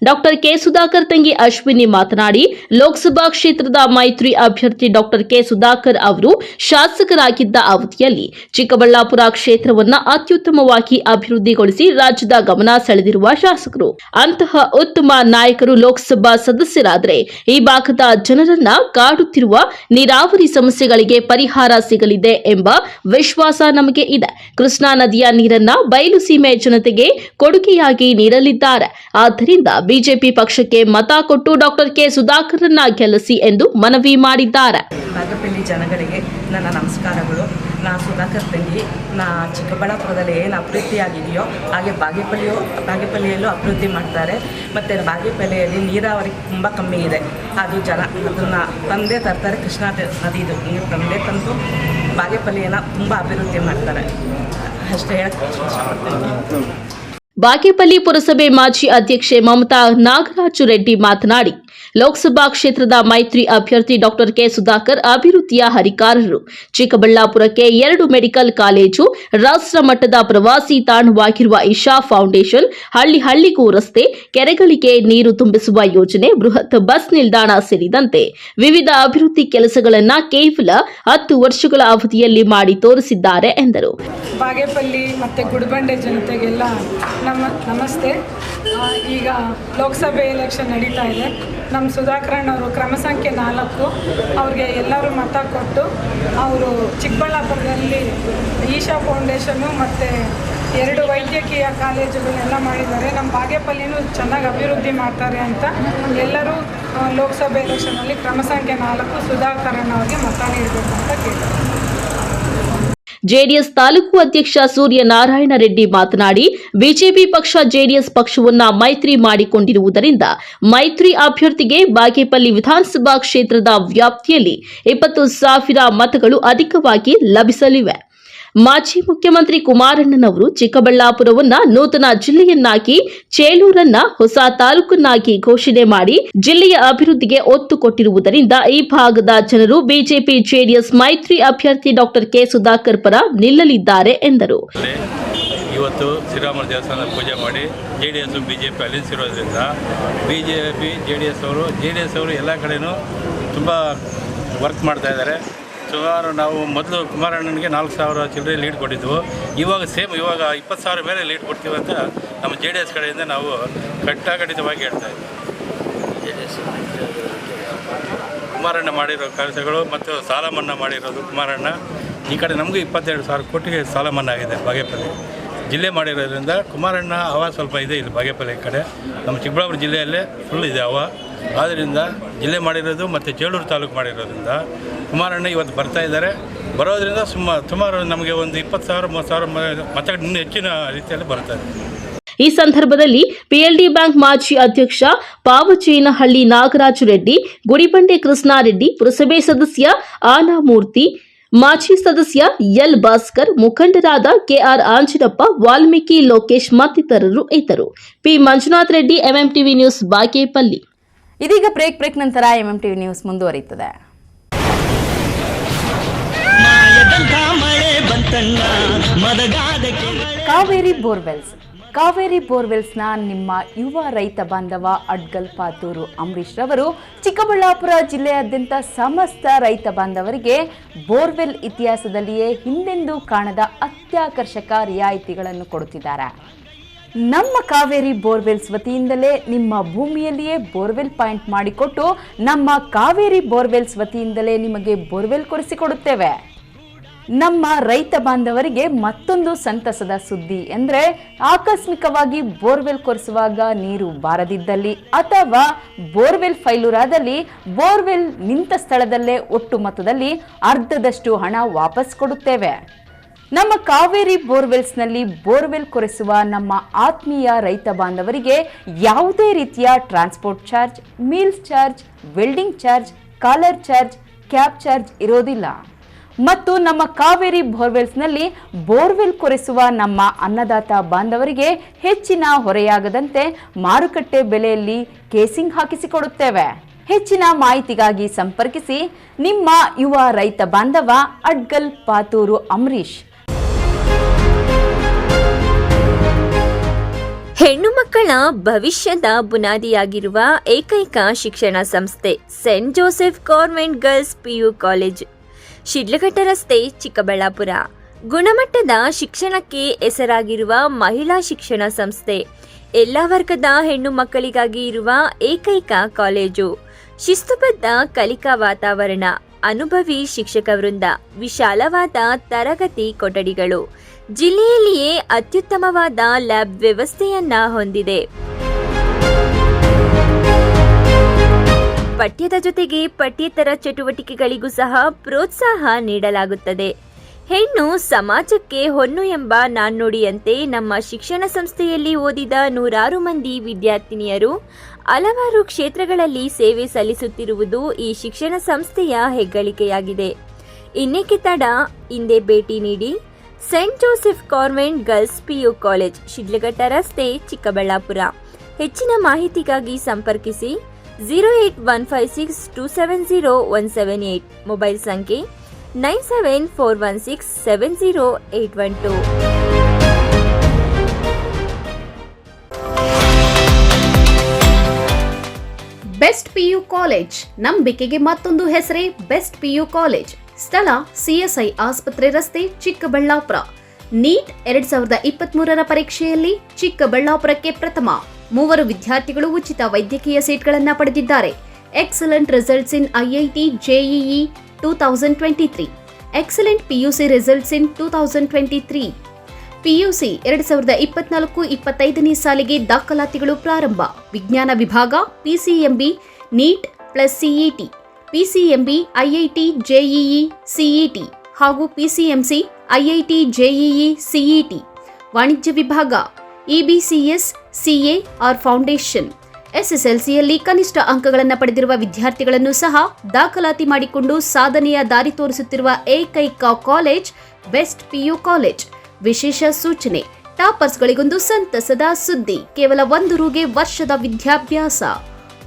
ಡಾಕ್ಟರ್ ಕೆ ಸುಧಾಕರ್ ತಂಗಿ ಅಶ್ವಿನಿ ಮಾತನಾಡಿ, ಲೋಕಸಭಾ ಕ್ಷೇತ್ರದ ಮೈತ್ರಿ ಅಭ್ಯರ್ಥಿ ಡಾಕ್ಟರ್ ಕೆ ಸುಧಾಕರ್ ಅವರು ಶಾಸಕರಾಗಿದ್ದ ಅವಧಿಯಲ್ಲಿ ಚಿಕ್ಕಬಳ್ಳಾಪುರ ಕ್ಷೇತ್ರವನ್ನು ಅತ್ಯುತ್ತಮವಾಗಿ ಅಭಿವೃದ್ಧಿಗೊಳಿಸಿ ರಾಜ್ಯದ ಗಮನ ಸೆಳೆದಿರುವ ಶಾಸಕರು. ಅಂತಹ ಉತ್ತಮ ನಾಯಕರು ಲೋಕಸಭಾ ಸದಸ್ಯರಾದರೆ ಈ ಭಾಗದ ಜನರನ್ನ ಕಾಡುತ್ತಿರುವ ನೀರಾವರಿ ಸಮಸ್ಯೆಗಳಿಗೆ ಪರಿಹಾರ ಸಿಗಲಿದೆ ಎಂಬ ವಿಶ್ವಾಸ ನಮಗೆ ಇದೆ. ಕೃಷ್ಣಾ ನದಿಯ ನೀರನ್ನ ಬಯಲು ಸೀಮೆ ಜನತೆಗೆ ಕೊಡುಗೆಯಾಗಿ ನೀಡಲಿದ್ದಾರೆ. ಆದ್ದರಿಂದ ಬಿಜೆಪಿ ಪಕ್ಷಕ್ಕೆ ಮತ ಕೊಟ್ಟು ಡಾಕ್ಟರ್ ಕೆ ಸುಧಾಕರ್ರನ್ನ ಗೆಲ್ಲಿಸಿ ಎಂದು ಮನವಿ ಮಾಡಿದ್ದಾರೆ. ಬಾಗೇಪಲ್ಲಿ ಜನಗಳಿಗೆ ನನ್ನ ನಮಸ್ಕಾರಗಳು. ನಾ ಸುಧಾಕರ್ ತಂಗಿ, ನಾ ಚಿಕ್ಕಬಳ್ಳಾಪುರದಲ್ಲಿ ಏನು ಅಭಿವೃದ್ಧಿ ಆಗಿದೆಯೋ ಹಾಗೆ ಬಾಗೇಪಲ್ಲಿಯಲ್ಲೂ ಅಭಿವೃದ್ಧಿ ಮಾಡ್ತಾರೆ. ಮತ್ತು ಬಾಗೇಪಲ್ಲಿಯಲ್ಲಿ ನೀರಾವರಿ ತುಂಬ ಕಮ್ಮಿ ಇದೆ. ಅದು ಅದನ್ನು ತಂದೆ ತರ್ತಾರೆ, ಕೃಷ್ಣಾ ನದಿದು ನೀರು ತಂದು ಬಾಗೇಪಲ್ಲಿಯನ್ನು ತುಂಬ ಅಭಿವೃದ್ಧಿ ಮಾಡ್ತಾರೆ. ಅಷ್ಟೇ ಹೇಳಕ್ಕೆ ಇಷ್ಟಪಡ್ತೀನಿ. ಬಾಗೇಪಲ್ಲಿ ಪುರಸಭೆ ಮಾಜಿ ಅಧ್ಯಕ್ಷೆ ಮಮತಾ ನಾಗರಾಜು ರೆಡ್ಡಿ ಮಾತನಾಡಿ, ಲೋಕಸಭಾ ಕ್ಷೇತ್ರದ ಮೈತ್ರಿ ಅಭ್ಯರ್ಥಿ ಡಾಕ್ಟರ್ ಕೆ ಸುಧಾಕರ್ ಅಭಿವೃದ್ಧಿಯ ಹರಿಕಾರರು. ಚಿಕ್ಕಬಳ್ಳಾಪುರಕ್ಕೆ 2 ಮೆಡಿಕಲ್ ಕಾಲೇಜು, ರಾಷ್ಟ್ರ ಮಟ್ಟದ ಪ್ರವಾಸಿ ತಾಣವಾಗಿರುವ ಇಶಾ ಫೌಂಡೇಶನ್, ಹಳ್ಳಿಗೂ ರಸ್ತೆ, ಕೆರೆಗಳಿಗೆ ನೀರು ತುಂಬಿಸುವ ಯೋಜನೆ, ಬೃಹತ್ ಬಸ್ ನಿಲ್ದಾಣ ಸೇರಿದಂತೆ ವಿವಿಧ ಅಭಿವೃದ್ಧಿ ಕೆಲಸಗಳನ್ನು ಕೇವಲ 10 ವರ್ಷಗಳ ಅವಧಿಯಲ್ಲಿ ಮಾಡಿ ತೋರಿಸಿದ್ದಾರೆ ಎಂದರು. ಬಾಗೇಪಲ್ಲಿ ಮತ್ತು ಗುಡಿಬಂಡೆ ಜನತೆಗೆಲ್ಲ ನಮಸ್ತೆ. ಈಗ ಲೋಕಸಭೆ ಎಲೆಕ್ಷನ್ ನಡೀತಾ ಇದೆ. ನಮ್ಮ ಸುಧಾಕರಣ್ಣವರು ಕ್ರಮ ಸಂಖ್ಯೆ 4, ಅವ್ರಿಗೆ ಎಲ್ಲರೂ ಮತ ಕೊಟ್ಟು ಅವರು ಚಿಕ್ಕಬಳ್ಳಾಪುರದಲ್ಲಿ ಈಶಾ ಫೌಂಡೇಶನ್ನು ಮತ್ತು 2 ವೈದ್ಯಕೀಯ ಕಾಲೇಜುಗಳೆಲ್ಲ ಮಾಡಿದ್ದಾರೆ. ನಮ್ಮ ಬಾಗೇಪಲ್ಲಿನೂ ಚೆನ್ನಾಗಿ ಅಭಿವೃದ್ಧಿ ಮಾಡ್ತಾರೆ ಅಂತ ಎಲ್ಲರೂ ಲೋಕಸಭೆ ಎಲೆಕ್ಷನಲ್ಲಿ ಕ್ರಮ ಸಂಖ್ಯೆ 4 ಸುಧಾಕರಣ್ಣವ್ರಿಗೆ ಮತ ನೀಡಬೇಕು ಅಂತ ಕೇಳ್ತಾರೆ. ಜೆಡಿಎಸ್ ತಾಲೂಕು ಅಧ್ಯಕ್ಷ ಸೂರ್ಯನಾರಾಯಣ ರೆಡ್ಡಿ ಮಾತನಾಡಿ, ಬಿಜೆಪಿ ಪಕ್ಷ ಜೆಡಿಎಸ್ ಪಕ್ಷವನ್ನ ಮೈತ್ರಿ ಮಾಡಿಕೊಂಡಿರುವುದರಿಂದ ಮೈತ್ರಿ ಅಭ್ಯರ್ಥಿಗೆ ಬಾಗೇಪಲ್ಲಿ ವಿಧಾನಸಭಾ ಕ್ಷೇತ್ರದ ವ್ಯಾಪ್ತಿಯಲ್ಲಿ 20,000 ಮತಗಳು ಅಧಿಕವಾಗಿ ಲಭಿಸಲಿವೆ. ಮಾಜಿ ಮುಖ್ಯಮಂತ್ರಿ ಕುಮಾರಣ್ಣನವರು ಚಿಕ್ಕಬಳ್ಳಾಪುರವನ್ನ ನೂತನ ಜಿಲ್ಲೆಯನ್ನಾಗಿ, ಚೇಳೂರನ್ನ ಹೊಸ ತಾಲೂಕನ್ನಾಗಿ ಘೋಷಣೆ ಮಾಡಿ ಜಿಲ್ಲೆಯ ಅಭಿವೃದ್ಧಿಗೆ ಒತ್ತು ಕೊಟ್ಟಿರುವುದರಿಂದ ಈ ಭಾಗದ ಜನರು ಬಿಜೆಪಿ ಜೆಡಿಎಸ್ ಮೈತ್ರಿ ಅಭ್ಯರ್ಥಿ ಡಾಕ್ಟರ್ ಕೆ ಸುಧಾಕರ್ ಪರ ನಿಲ್ಲಲಿದ್ದಾರೆ ಎಂದರು. ಇವತ್ತು ಶ್ರೀರಾಮ ದೇವಸ್ಥಾನದ ಪೂಜೆ ಮಾಡಿ ಜೆಡಿಎಸ್ ಬಿಜೆಪಿ ಅಲಿಯನ್ಸ್ ಇರೋದ್ರಿಂದ ಬಿಜೆಪಿ ಜೆಡಿಎಸ್ ಅವರು ಎಲ್ಲ ಕಡೆನೂ ತುಂಬ ವರ್ಕ್ ಮಾಡ್ತಾ ಇದ್ದಾರೆ. ಸುಮಾರು ನಾವು ಮೊದಲು ಕುಮಾರಣ್ಣನಿಗೆ 4,000 ಚಿಲ್ಲರೆ ಲೀಡ್ ಕೊಟ್ಟಿದ್ವು. ಇವಾಗ 20,000 ಮೇಲೆ ಲೀಡ್ ಕೊಡ್ತೀವಿ ಅಂತ ನಮ್ಮ ಜೆಡಿಎಸ್ ಕಡೆಯಿಂದ ನಾವು ಖಂಡಿತವಾಗಿ ಹೇಳ್ತಾ ಇದ್ದೀವಿ. ಕುಮಾರಣ್ಣ ಮಾಡಿರೋ ಕೆಲಸಗಳು ಮತ್ತು ಸಾಲ ಮನ್ನಾ ಮಾಡಿರೋದು ಕುಮಾರಣ್ಣ, ಈ ಕಡೆ ನಮಗೂ 22,000 ಕೋಟಿಗೆ ಸಾಲ ಮನ್ನಾ ಆಗಿದೆ. ಬಾಗೇಪಲ್ಲಿ ಜಿಲ್ಲೆ ಮಾಡಿರೋದ್ರಿಂದ ಕುಮಾರಣ್ಣ ಹವ ಸ್ವಲ್ಪ ಇದೆ ಇಲ್ಲಿ ಬಾಗೇಪಲ್ಲಿ ಕಡೆ. ನಮ್ಮ ಚಿಕ್ಕಬಳ್ಳಾಪುರ ಜಿಲ್ಲೆಯಲ್ಲೇ ಫುಲ್ ಇದೆ ಹವ. ಆದ್ದರಿಂದ ಜಿಲ್ಲೆ ಮಾಡಿರೋದು ಮತ್ತು ಚೇಳೂರು ತಾಲೂಕು ಮಾಡಿರೋದ್ರಿಂದ ಕುಮಾರಣ್ಣ ಇವತ್ತು ಬರ್ತಾ ಇದ್ದಾರೆ. ಬರೋದ್ರಿಂದ ಸುಮಾರು ನಮಗೆ ಒಂದು 20,000-30,000 ಮತಗಳು ಇನ್ನೂ ಹೆಚ್ಚಿನ ರೀತಿಯಲ್ಲಿ ಬರ್ತಾರೆ. ಈ ಸಂದರ್ಭದಲ್ಲಿ ಪಿಎಲ್ಡಿ ಬ್ಯಾಂಕ್ ಮಾಜಿ ಅಧ್ಯಕ್ಷ ಪಾವಚೇನಹಳ್ಳಿ ನಾಗರಾಜು ರೆಡ್ಡಿ, ಗುಡಿಬಂಡೆ ಕೃಷ್ಣಾರೆಡ್ಡಿ, ಪುರಸಭೆ ಸದಸ್ಯ ಆನಾಮೂರ್ತಿ, ಮಾಜಿ ಸದಸ್ಯ ಎಲ್ ಭಾಸ್ಕರ್, ಮುಖಂಡರಾದ ಕೆಆರ್ ಆಂಜಿನಪ್ಪ, ವಾಲ್ಮೀಕಿ ಲೋಕೇಶ್ ಮತ್ತಿತರರು ಇದ್ದರು. P Manjunath Reddy, MMTV news, Bagepalli. ಇದೀಗ ಬ್ರೇಕ್ ನಂತರ ಎಂಎಂಟಿವಿ ನ್ಯೂಸ್ ಮುಂದುವರಿಯುತ್ತದೆ. ಕಾವೇರಿ ಬೋರ್ವೆಲ್ಸ್ನ ನಿಮ್ಮ ಯುವ ರೈತ ಬಾಂಧವ ಅಡ್ಗಲ್ ಪಾತೂರು ಅಂಬರೀಶ್ ರವರು ಚಿಕ್ಕಬಳ್ಳಾಪುರ ಜಿಲ್ಲೆಯಾದ್ಯಂತ ಸಮಸ್ತ ರೈತ ಬಾಂಧವರಿಗೆ ಬೋರ್ವೆಲ್ ಇತಿಹಾಸದಲ್ಲಿಯೇ ಹಿಂದೆಂದೂ ಕಾಣದ ಅತ್ಯಾಕರ್ಷಕ ರಿಯಾಯಿತಿಗಳನ್ನು ಕೊಡುತ್ತಿದ್ದಾರೆ. ನಮ್ಮ ಕಾವೇರಿ ಬೋರ್ವೆಲ್ಸ್ ವತಿಯಿಂದಲೇ ನಿಮ್ಮ ಭೂಮಿಯಲ್ಲಿಯೇ ಬೋರ್ವೆಲ್ ಪಾಯಿಂಟ್ ಮಾಡಿಕೊಟ್ಟು ನಮ್ಮ ಕಾವೇರಿ ಬೋರ್ವೆಲ್ಸ್ ವತಿಯಿಂದಲೇ ನಿಮಗೆ ಬೋರ್ವೆಲ್ ಕೊಡಿಸಿಕೊಡುತ್ತೇವೆ. ನಮ್ಮ ರೈತ ಬಾಂಧವರಿಗೆ ಮತ್ತೊಂದು ಸಂತಸದ ಸುದ್ದಿ ಎಂದರೆ, ಆಕಸ್ಮಿಕವಾಗಿ ಬೋರ್ವೆಲ್ ಕೊರೆಸುವಾಗ ನೀರು ಬಾರದಿದ್ದಲ್ಲಿ ಅಥವಾ ಬೋರ್ವೆಲ್ ಫೈಲೂರಾದಲ್ಲಿ ಬೋರ್ವೆಲ್ ನಿಂತ ಸ್ಥಳದಲ್ಲೇ ಒಟ್ಟು ಮೊತ್ತದಲ್ಲಿ ಅರ್ಧದಷ್ಟು ಹಣ ವಾಪಸ್ ಕೊಡುತ್ತೇವೆ. ನಮ್ಮ ಕಾವೇರಿ ಬೋರ್ವೆಲ್ಸ್ನಲ್ಲಿ ಬೋರ್ವೆಲ್ ಕೊರೆಸುವ ನಮ್ಮ ಆತ್ಮೀಯ ರೈತ ಬಾಂಧವರಿಗೆ ಯಾವುದೇ ರೀತಿಯ transport charge, meals charge, welding charge, collar charge, cab charge ಇರೋದಿಲ್ಲ. ಮತ್ತು ನಮ್ಮ ಕಾವೇರಿ ಬೋರ್ವೆಲ್ಸ್ನಲ್ಲಿ ಬೋರ್ವೆಲ್ ಕೊರೆಸುವ ನಮ್ಮ ಅನ್ನದಾತ ಬಾಂಧವರಿಗೆ ಹೆಚ್ಚಿನ ಹೊರೆಯಾಗದಂತೆ ಮಾರುಕಟ್ಟೆ ಬೆಲೆಯಲ್ಲಿ ಕೇಸಿಂಗ್ ಹಾಕಿಸಿಕೊಡುತ್ತೇವೆ. ಹೆಚ್ಚಿನ ಮಾಹಿತಿಗಾಗಿ ಸಂಪರ್ಕಿಸಿ ನಿಮ್ಮ ಯುವ ರೈತ ಬಾಂಧವ ಅಡ್ಗಲ್ ಪಾತೂರು ಅಂಬರೀಶ್. ಹೆಣ್ಣು ಮಕ್ಕಳ ಭವಿಷ್ಯದ ಬುನಾದಿಯಾಗಿರುವ ಏಕೈಕ ಶಿಕ್ಷಣ ಸಂಸ್ಥೆ Saint Joseph government girls PU college, Shidlaghatta ರಸ್ತೆ, ಚಿಕ್ಕಬಳ್ಳಾಪುರ. ಗುಣಮಟ್ಟದ ಶಿಕ್ಷಣಕ್ಕೆ ಹೆಸರಾಗಿರುವ ಮಹಿಳಾ ಶಿಕ್ಷಣ ಸಂಸ್ಥೆ, ಎಲ್ಲ ವರ್ಗದ ಹೆಣ್ಣು ಮಕ್ಕಳಿಗಾಗಿ ಇರುವ ಏಕೈಕ ಕಾಲೇಜು. ಶಿಸ್ತುಬದ್ಧ ಕಲಿಕಾ ವಾತಾವರಣ, ಅನುಭವಿ ಶಿಕ್ಷಕ ವೃಂದ, ವಿಶಾಲವಾದ ತರಗತಿ ಕೊಠಡಿಗಳು, ಜಿಲ್ಲೆಯಲ್ಲಿಯೇ ಅತ್ಯುತ್ತಮವಾದ ಲ್ಯಾಬ್ ವ್ಯವಸ್ಥೆಯನ್ನ ಹೊಂದಿದೆ. ಪಠ್ಯದ ಜೊತೆಗೆ ಪಠ್ಯೇತರ ಚಟುವಟಿಕೆಗಳಿಗೂ ಸಹ ಪ್ರೋತ್ಸಾಹ ನೀಡಲಾಗುತ್ತದೆ. ಹೆಣ್ಣು ಸಮಾಜಕ್ಕೆ ಹೊನ್ನು ಎಂಬ ನಾಣ್ಣುಡಿಯಂತೆ ನಮ್ಮ ಶಿಕ್ಷಣ ಸಂಸ್ಥೆಯಲ್ಲಿ ಓದಿದ ನೂರಾರು ಮಂದಿ ವಿದ್ಯಾರ್ಥಿನಿಯರು ಹಲವಾರು ಕ್ಷೇತ್ರಗಳಲ್ಲಿ ಸೇವೆ ಸಲ್ಲಿಸುತ್ತಿರುವುದು ಈ ಶಿಕ್ಷಣ ಸಂಸ್ಥೆಯ ಹೆಗ್ಗಳಿಕೆಯಾಗಿದೆ. ಇನ್ನೇಕೆ ತಡ, ಹಿಂದೆ ಭೇಟಿ ನೀಡಿ Saint Joseph government girls PU college, Shidlaghatta ರಸ್ತೆ, ಚಿಕ್ಕಬಳ್ಳಾಪುರ. ಹೆಚ್ಚಿನ ಮಾಹಿತಿಗಾಗಿ ಸಂಪರ್ಕಿಸಿ 08156270178, ಮೊಬೈಲ್ ಸಂಖ್ಯೆ 9741670812. ಬೆಸ್ಟ್ PU ಕಾಲೇಜ್, ನಂಬಿಕೆಗೆ ಮತ್ತೊಂದು ಹೆಸರೇ ಬೆಸ್ಟ್ PU ಕಾಲೇಜ್. ಸ್ಥಳ CSI ಆಸ್ಪತ್ರೆ ರಸ್ತೆ, ಚಿಕ್ಕಬಳ್ಳಾಪುರ. ನೀಟ್ 2023ರ ಪರೀಕ್ಷೆಯಲ್ಲಿ ಚಿಕ್ಕಬಳ್ಳಾಪುರಕ್ಕೆ ಪ್ರಥಮ 3 ವಿದ್ಯಾರ್ಥಿಗಳು ಉಚಿತ ವೈದ್ಯಕೀಯ ಸೀಟ್ಗಳನ್ನು ಪಡೆದಿದ್ದಾರೆ. Excellent results in IIT JEE 2023. Excellent PUC results in 2023. PUC 2024-25ನೇ ಸಾಲಿಗೆ ದಾಖಲಾತಿಗಳು ಪ್ರಾರಂಭ. ವಿಜ್ಞಾನ ವಿಭಾಗ PCMB NEET plus CET, PCMB IIT JEE CET ಹಾಗೂ PCMC ಐಐಟಿ ಜೆಇಇ ಸಿಇಟಿ, ವಾಣಿಜ್ಯ ವಿಭಾಗ ಇಬಿಸಿಎಸ್ ಸಿಎ ಆರ್ ಫೌಂಡೇಶನ್. ಎಸ್ಎಸ್ಎಲ್ಸಿಯಲ್ಲಿ ಕನಿಷ್ಠ ಅಂಕಗಳನ್ನು ಪಡೆದಿರುವ ವಿದ್ಯಾರ್ಥಿಗಳನ್ನು ಸಹ ದಾಖಲಾತಿ ಮಾಡಿಕೊಂಡು ಸಾಧನೆಯ ದಾರಿ ತೋರಿಸುತ್ತಿರುವ ಏಕೈಕ ಕಾಲೇಜ್ ಬೆಸ್ಟ್ ಪಿಯು ಕಾಲೇಜ್. ವಿಶೇಷ ಸೂಚನೆ: ಟಾಪರ್ಸ್ಗಳಿಗೊಂದು ಸಂತಸದ ಸುದ್ದಿ, ಕೇವಲ 1 ರೂಗೆ ವರ್ಷದ ವಿದ್ಯಾಭ್ಯಾಸ.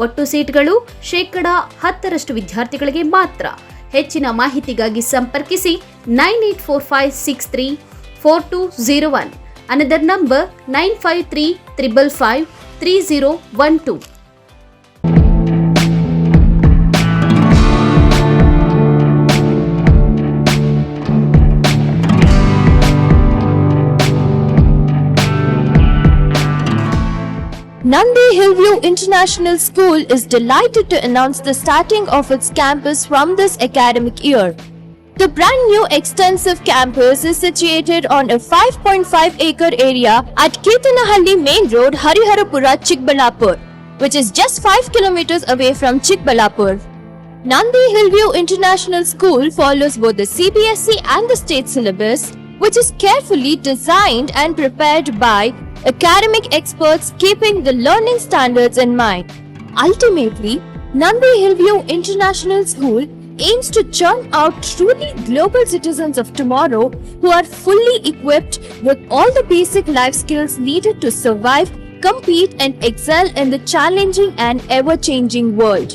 ಒಟ್ಟು ಸೀಟ್ಗಳು 10% ವಿದ್ಯಾರ್ಥಿಗಳಿಗೆ ಮಾತ್ರ. ಹೆಚ್ಚಿನ ಮಾಹಿತಿಗಾಗಿ ಸಂಪರ್ಕಿಸಿ 9845634201. Another number 9535553012. Nandi Hillview International School is delighted to announce the starting of its campus from this academic year. The brand new extensive campus is situated on a 5.5-acre area at Ketanahalli Main Road, Hariharapura, Chikbalapur, which is just 5 kilometers away from Chikbalapur. Nandi Hillview International School follows both the CBSE and the state syllabus, which is carefully designed and prepared by academic experts keeping the learning standards in mind. Ultimately, Nandi Hillview International School aims to churn out truly global citizens of tomorrow who are fully equipped with all the basic life skills needed to survive, compete and excel in the challenging and ever-changing world.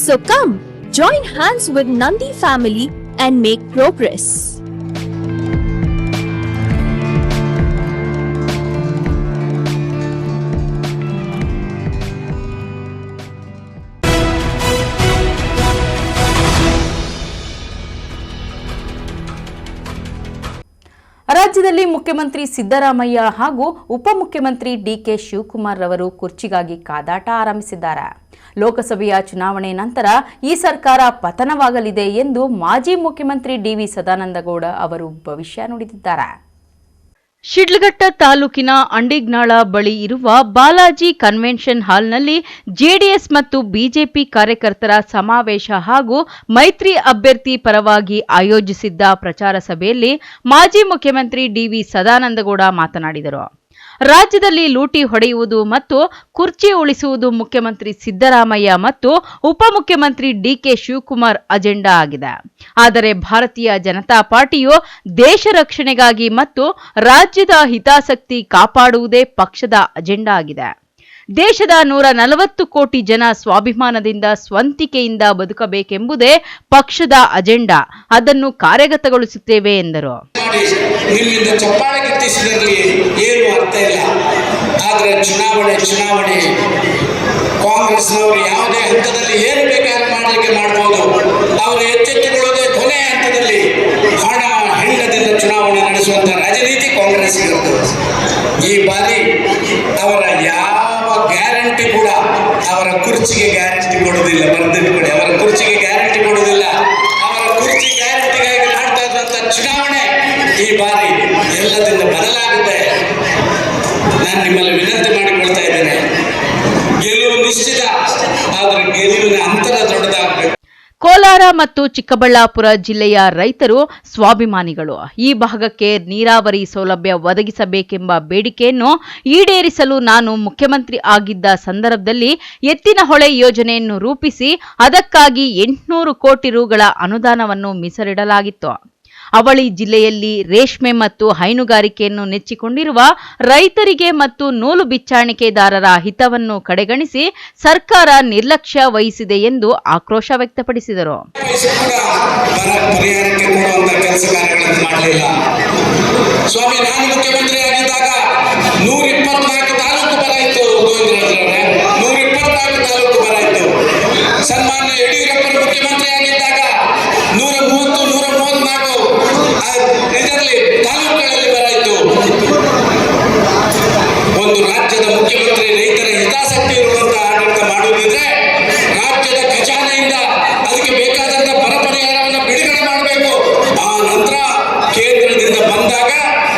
So come, join hands with Nandi family and make progress. ರಾಜ್ಯದಲ್ಲಿ ಮುಖ್ಯಮಂತ್ರಿ ಸಿದ್ದರಾಮಯ್ಯ ಹಾಗೂ ಉಪಮುಖ್ಯಮಂತ್ರಿ DK Shivakumar ರವರು ಕುರ್ಚಿಗಾಗಿ ಕಾದಾಟ ಆರಂಭಿಸಿದ್ದಾರೆ. ಲೋಕಸಭೆಯ ಚುನಾವಣೆ ನಂತರ ಈ ಸರ್ಕಾರ ಪತನವಾಗಲಿದೆ ಎಂದು ಮಾಜಿ ಮುಖ್ಯಮಂತ್ರಿ ಡಿವಿ ಸದಾನಂದಗೌಡ ಅವರು ಭವಿಷ್ಯ ನುಡಿದಿದ್ದಾರೆ. ಶಿಡ್ಲಘಟ್ಟ ತಾಲೂಕಿನ ಅಂಡಿಗ್ನಾಳ ಬಳಿ ಇರುವ ಬಾಲಾಜಿ ಕನ್ವೆನ್ಷನ್ ಹಾಲ್ನಲ್ಲಿ ಜೆಡಿಎಸ್ ಮತ್ತು ಬಿಜೆಪಿ ಕಾರ್ಯಕರ್ತರ ಸಮಾವೇಶ ಹಾಗೂ ಮೈತ್ರಿ ಅಭ್ಯರ್ಥಿ ಪರವಾಗಿ ಆಯೋಜಿಸಿದ್ದ ಪ್ರಚಾರ ಸಭೆಯಲ್ಲಿ ಮಾಜಿ ಮುಖ್ಯಮಂತ್ರಿ ಡಿವಿ ಸದಾನಂದಗೌಡ ಮಾತನಾಡಿದರು. ರಾಜ್ಯದಲ್ಲಿ ಲೂಟಿ ಹೊಡೆಯುವುದು ಮತ್ತು ಕುರ್ಚಿ ಉಳಿಸುವುದು ಮುಖ್ಯಮಂತ್ರಿ ಸಿದ್ದರಾಮಯ್ಯ ಮತ್ತು ಉಪಮುಖ್ಯಮಂತ್ರಿ ಡಿಕೆ ಶಿವಕುಮಾರ್ ಅಜೆಂಡಾ ಆಗಿದೆ. ಆದರೆ ಭಾರತೀಯ ಜನತಾ ಪಾರ್ಟಿಯು ದೇಶ ರಕ್ಷಣೆಗಾಗಿ ಮತ್ತು ರಾಜ್ಯದ ಹಿತಾಸಕ್ತಿ ಕಾಪಾಡುವುದೇ ಪಕ್ಷದ ಅಜೆಂಡಾ ಆಗಿದೆ. ದೇಶದ 140 ಕೋಟಿ ಜನ ಸ್ವಾಭಿಮಾನದಿಂದ ಸ್ವಂತಿಕೆಯಿಂದ ಬದುಕಬೇಕೆಂಬುದೇ ಪಕ್ಷದ ಅಜೆಂಡಾ. ಅದನ್ನು ಕಾರ್ಯಗತಗೊಳಿಸುತ್ತೇವೆ ಎಂದರು. ನಿಮ್ಮಿಂದ ಚಪ್ಪಾಳೆ ಗಿಟ್ಟಿಸಿದಲ್ಲಿ ಏನು ಅರ್ಥ ಇಲ್ಲ. ಆದರೆ ಚುನಾವಣೆ ಕಾಂಗ್ರೆಸ್ನವರು ಯಾವುದೇ ಹಂತದಲ್ಲಿ ಏನು ಬೇಕಾದ್ರೂ ಮಾಡಲಿಕ್ಕೆ ಮಾಡ್ಬೋದು. ಅವರು ಎಚ್ಚೆತ್ತುಕೊಳ್ಳೋದೇ ಕೊನೆ ಹಂತದಲ್ಲಿ ಹಣ ಹೆಂಡದಿಂದ ಚುನಾವಣೆ ನಡೆಸುವಂತ ರಾಜನೀತಿ ಕಾಂಗ್ರೆಸ್ ಇರುತ್ತೆ. ಈ ಬಾರಿ ಅವರ ಯಾವ ಗ್ಯಾರಂಟಿ ಕೂಡ ಅವರ ಕುರ್ಚಿಗೆ ಗ್ಯಾರಂಟಿ ಕೊಡುವುದಿಲ್ಲ. ಬರೆದಿಟ್ಕೊಳ್ಳಿ, ಅವರ ಕುರ್ಚಿಗೆ ಗ್ಯಾರಂಟಿ ಕೊಡುವುದಿಲ್ಲ. ಅವರ ಕುರ್ಚಿ ಗ್ಯಾರಂಟಿಗಾಗಿ ಮಾಡ್ತಾ ಇದ್ದಂತ ಚುನಾವಣೆ ಈ ಬಾರಿ ಎಲ್ಲದಿಂದ ಬದಲಾಗುತ್ತೆ. ನಾನು ನಿಮ್ಮಲ್ಲಿ ವಿನಂತಿ ಮಾಡಿಕೊಳ್ತಾ ಇದ್ದೇನೆ, ಗೆಲುವು ನಿಶ್ಚಿತ, ಆದರೆ ಗೆಲುವಿನ ಅಂತರ ದೊಡ್ಡದಾಗಬೇಕು. ಕೋಲಾರ ಮತ್ತು ಚಿಕ್ಕಬಳ್ಳಾಪುರ ಜಿಲ್ಲೆಯ ರೈತರು ಸ್ವಾಭಿಮಾನಿಗಳು. ಈ ಭಾಗಕ್ಕೆ ನೀರಾವರಿ ಸೌಲಭ್ಯ ಒದಗಿಸಬೇಕೆಂಬ ಬೇಡಿಕೆಯನ್ನು ಈಡೇರಿಸಲು ನಾನು ಮುಖ್ಯಮಂತ್ರಿ ಆಗಿದ್ದ ಸಂದರ್ಭದಲ್ಲಿ ಎತ್ತಿನಹೊಳೆ ಯೋಜನೆಯನ್ನು ರೂಪಿಸಿ ಅದಕ್ಕಾಗಿ 800 ಕೋಟಿ ರುಗಳ ಅನುದಾನವನ್ನು ಮೀಸಲಿಡಲಾಗಿತ್ತು. ಅವಳಿ ಜಿಲ್ಲೆಯಲ್ಲಿ ರೇಷ್ಮೆ ಮತ್ತು ಹೈನುಗಾರಿಕೆಯನ್ನು ನೆಚ್ಚಿಕೊಂಡಿರುವ ರೈತರಿಗೆ ಮತ್ತು ನೂಲು ಬಿಚ್ಚಾಣಿಕೆದಾರರ ಹಿತವನ್ನು ಕಡೆಗಣಿಸಿ ಸರ್ಕಾರ ನಿರ್ಲಕ್ಷ್ಯ ವಹಿಸಿದೆ ಎಂದು ಆಕ್ರೋಶ ವ್ಯಕ್ತಪಡಿಸಿದರು. ಸ್ವಾಮಿ, ನಾನು ಮುಖ್ಯಮಂತ್ರಿ ಆಗಿದ್ದಾಗ 124 ತಾಲೂಕು ಬರ ಇತ್ತು. 124 ತಾಲೂಕು ಬರ ಇತ್ತು. ಸನ್ಮಾನ್ಯ ಯಡಿಯೂರಪ್ಪರು ಮುಖ್ಯಮಂತ್ರಿ ಆಗಿದ್ದಾಗ 134 ಇದರಲ್ಲಿ ತಾಲೂಕುಗಳಲ್ಲಿ ಬರ ಇತ್ತು. ಒಂದು ರಾಜ್ಯದ ಮುಖ್ಯಮಂತ್ರಿ ರೈತರ ಹಿತಾಸಕ್ತಿ ಇರುವಂತಹ ಆಡಳಿತ ಮಾಡುವುದಿದ್ರೆ ರಾಜ್ಯದ ಖಜಾನೆಯಿಂದ ಅದಕ್ಕೆ ಬೇಕಾದಂತ ಬರ ಪರಿಹಾರವನ್ನು ಬಿಡುಗಡೆ ಮಾಡಬೇಕು. ಆ ನಂತರ ಕೇಂದ್ರದಿಂದ ಬಂದಾಗ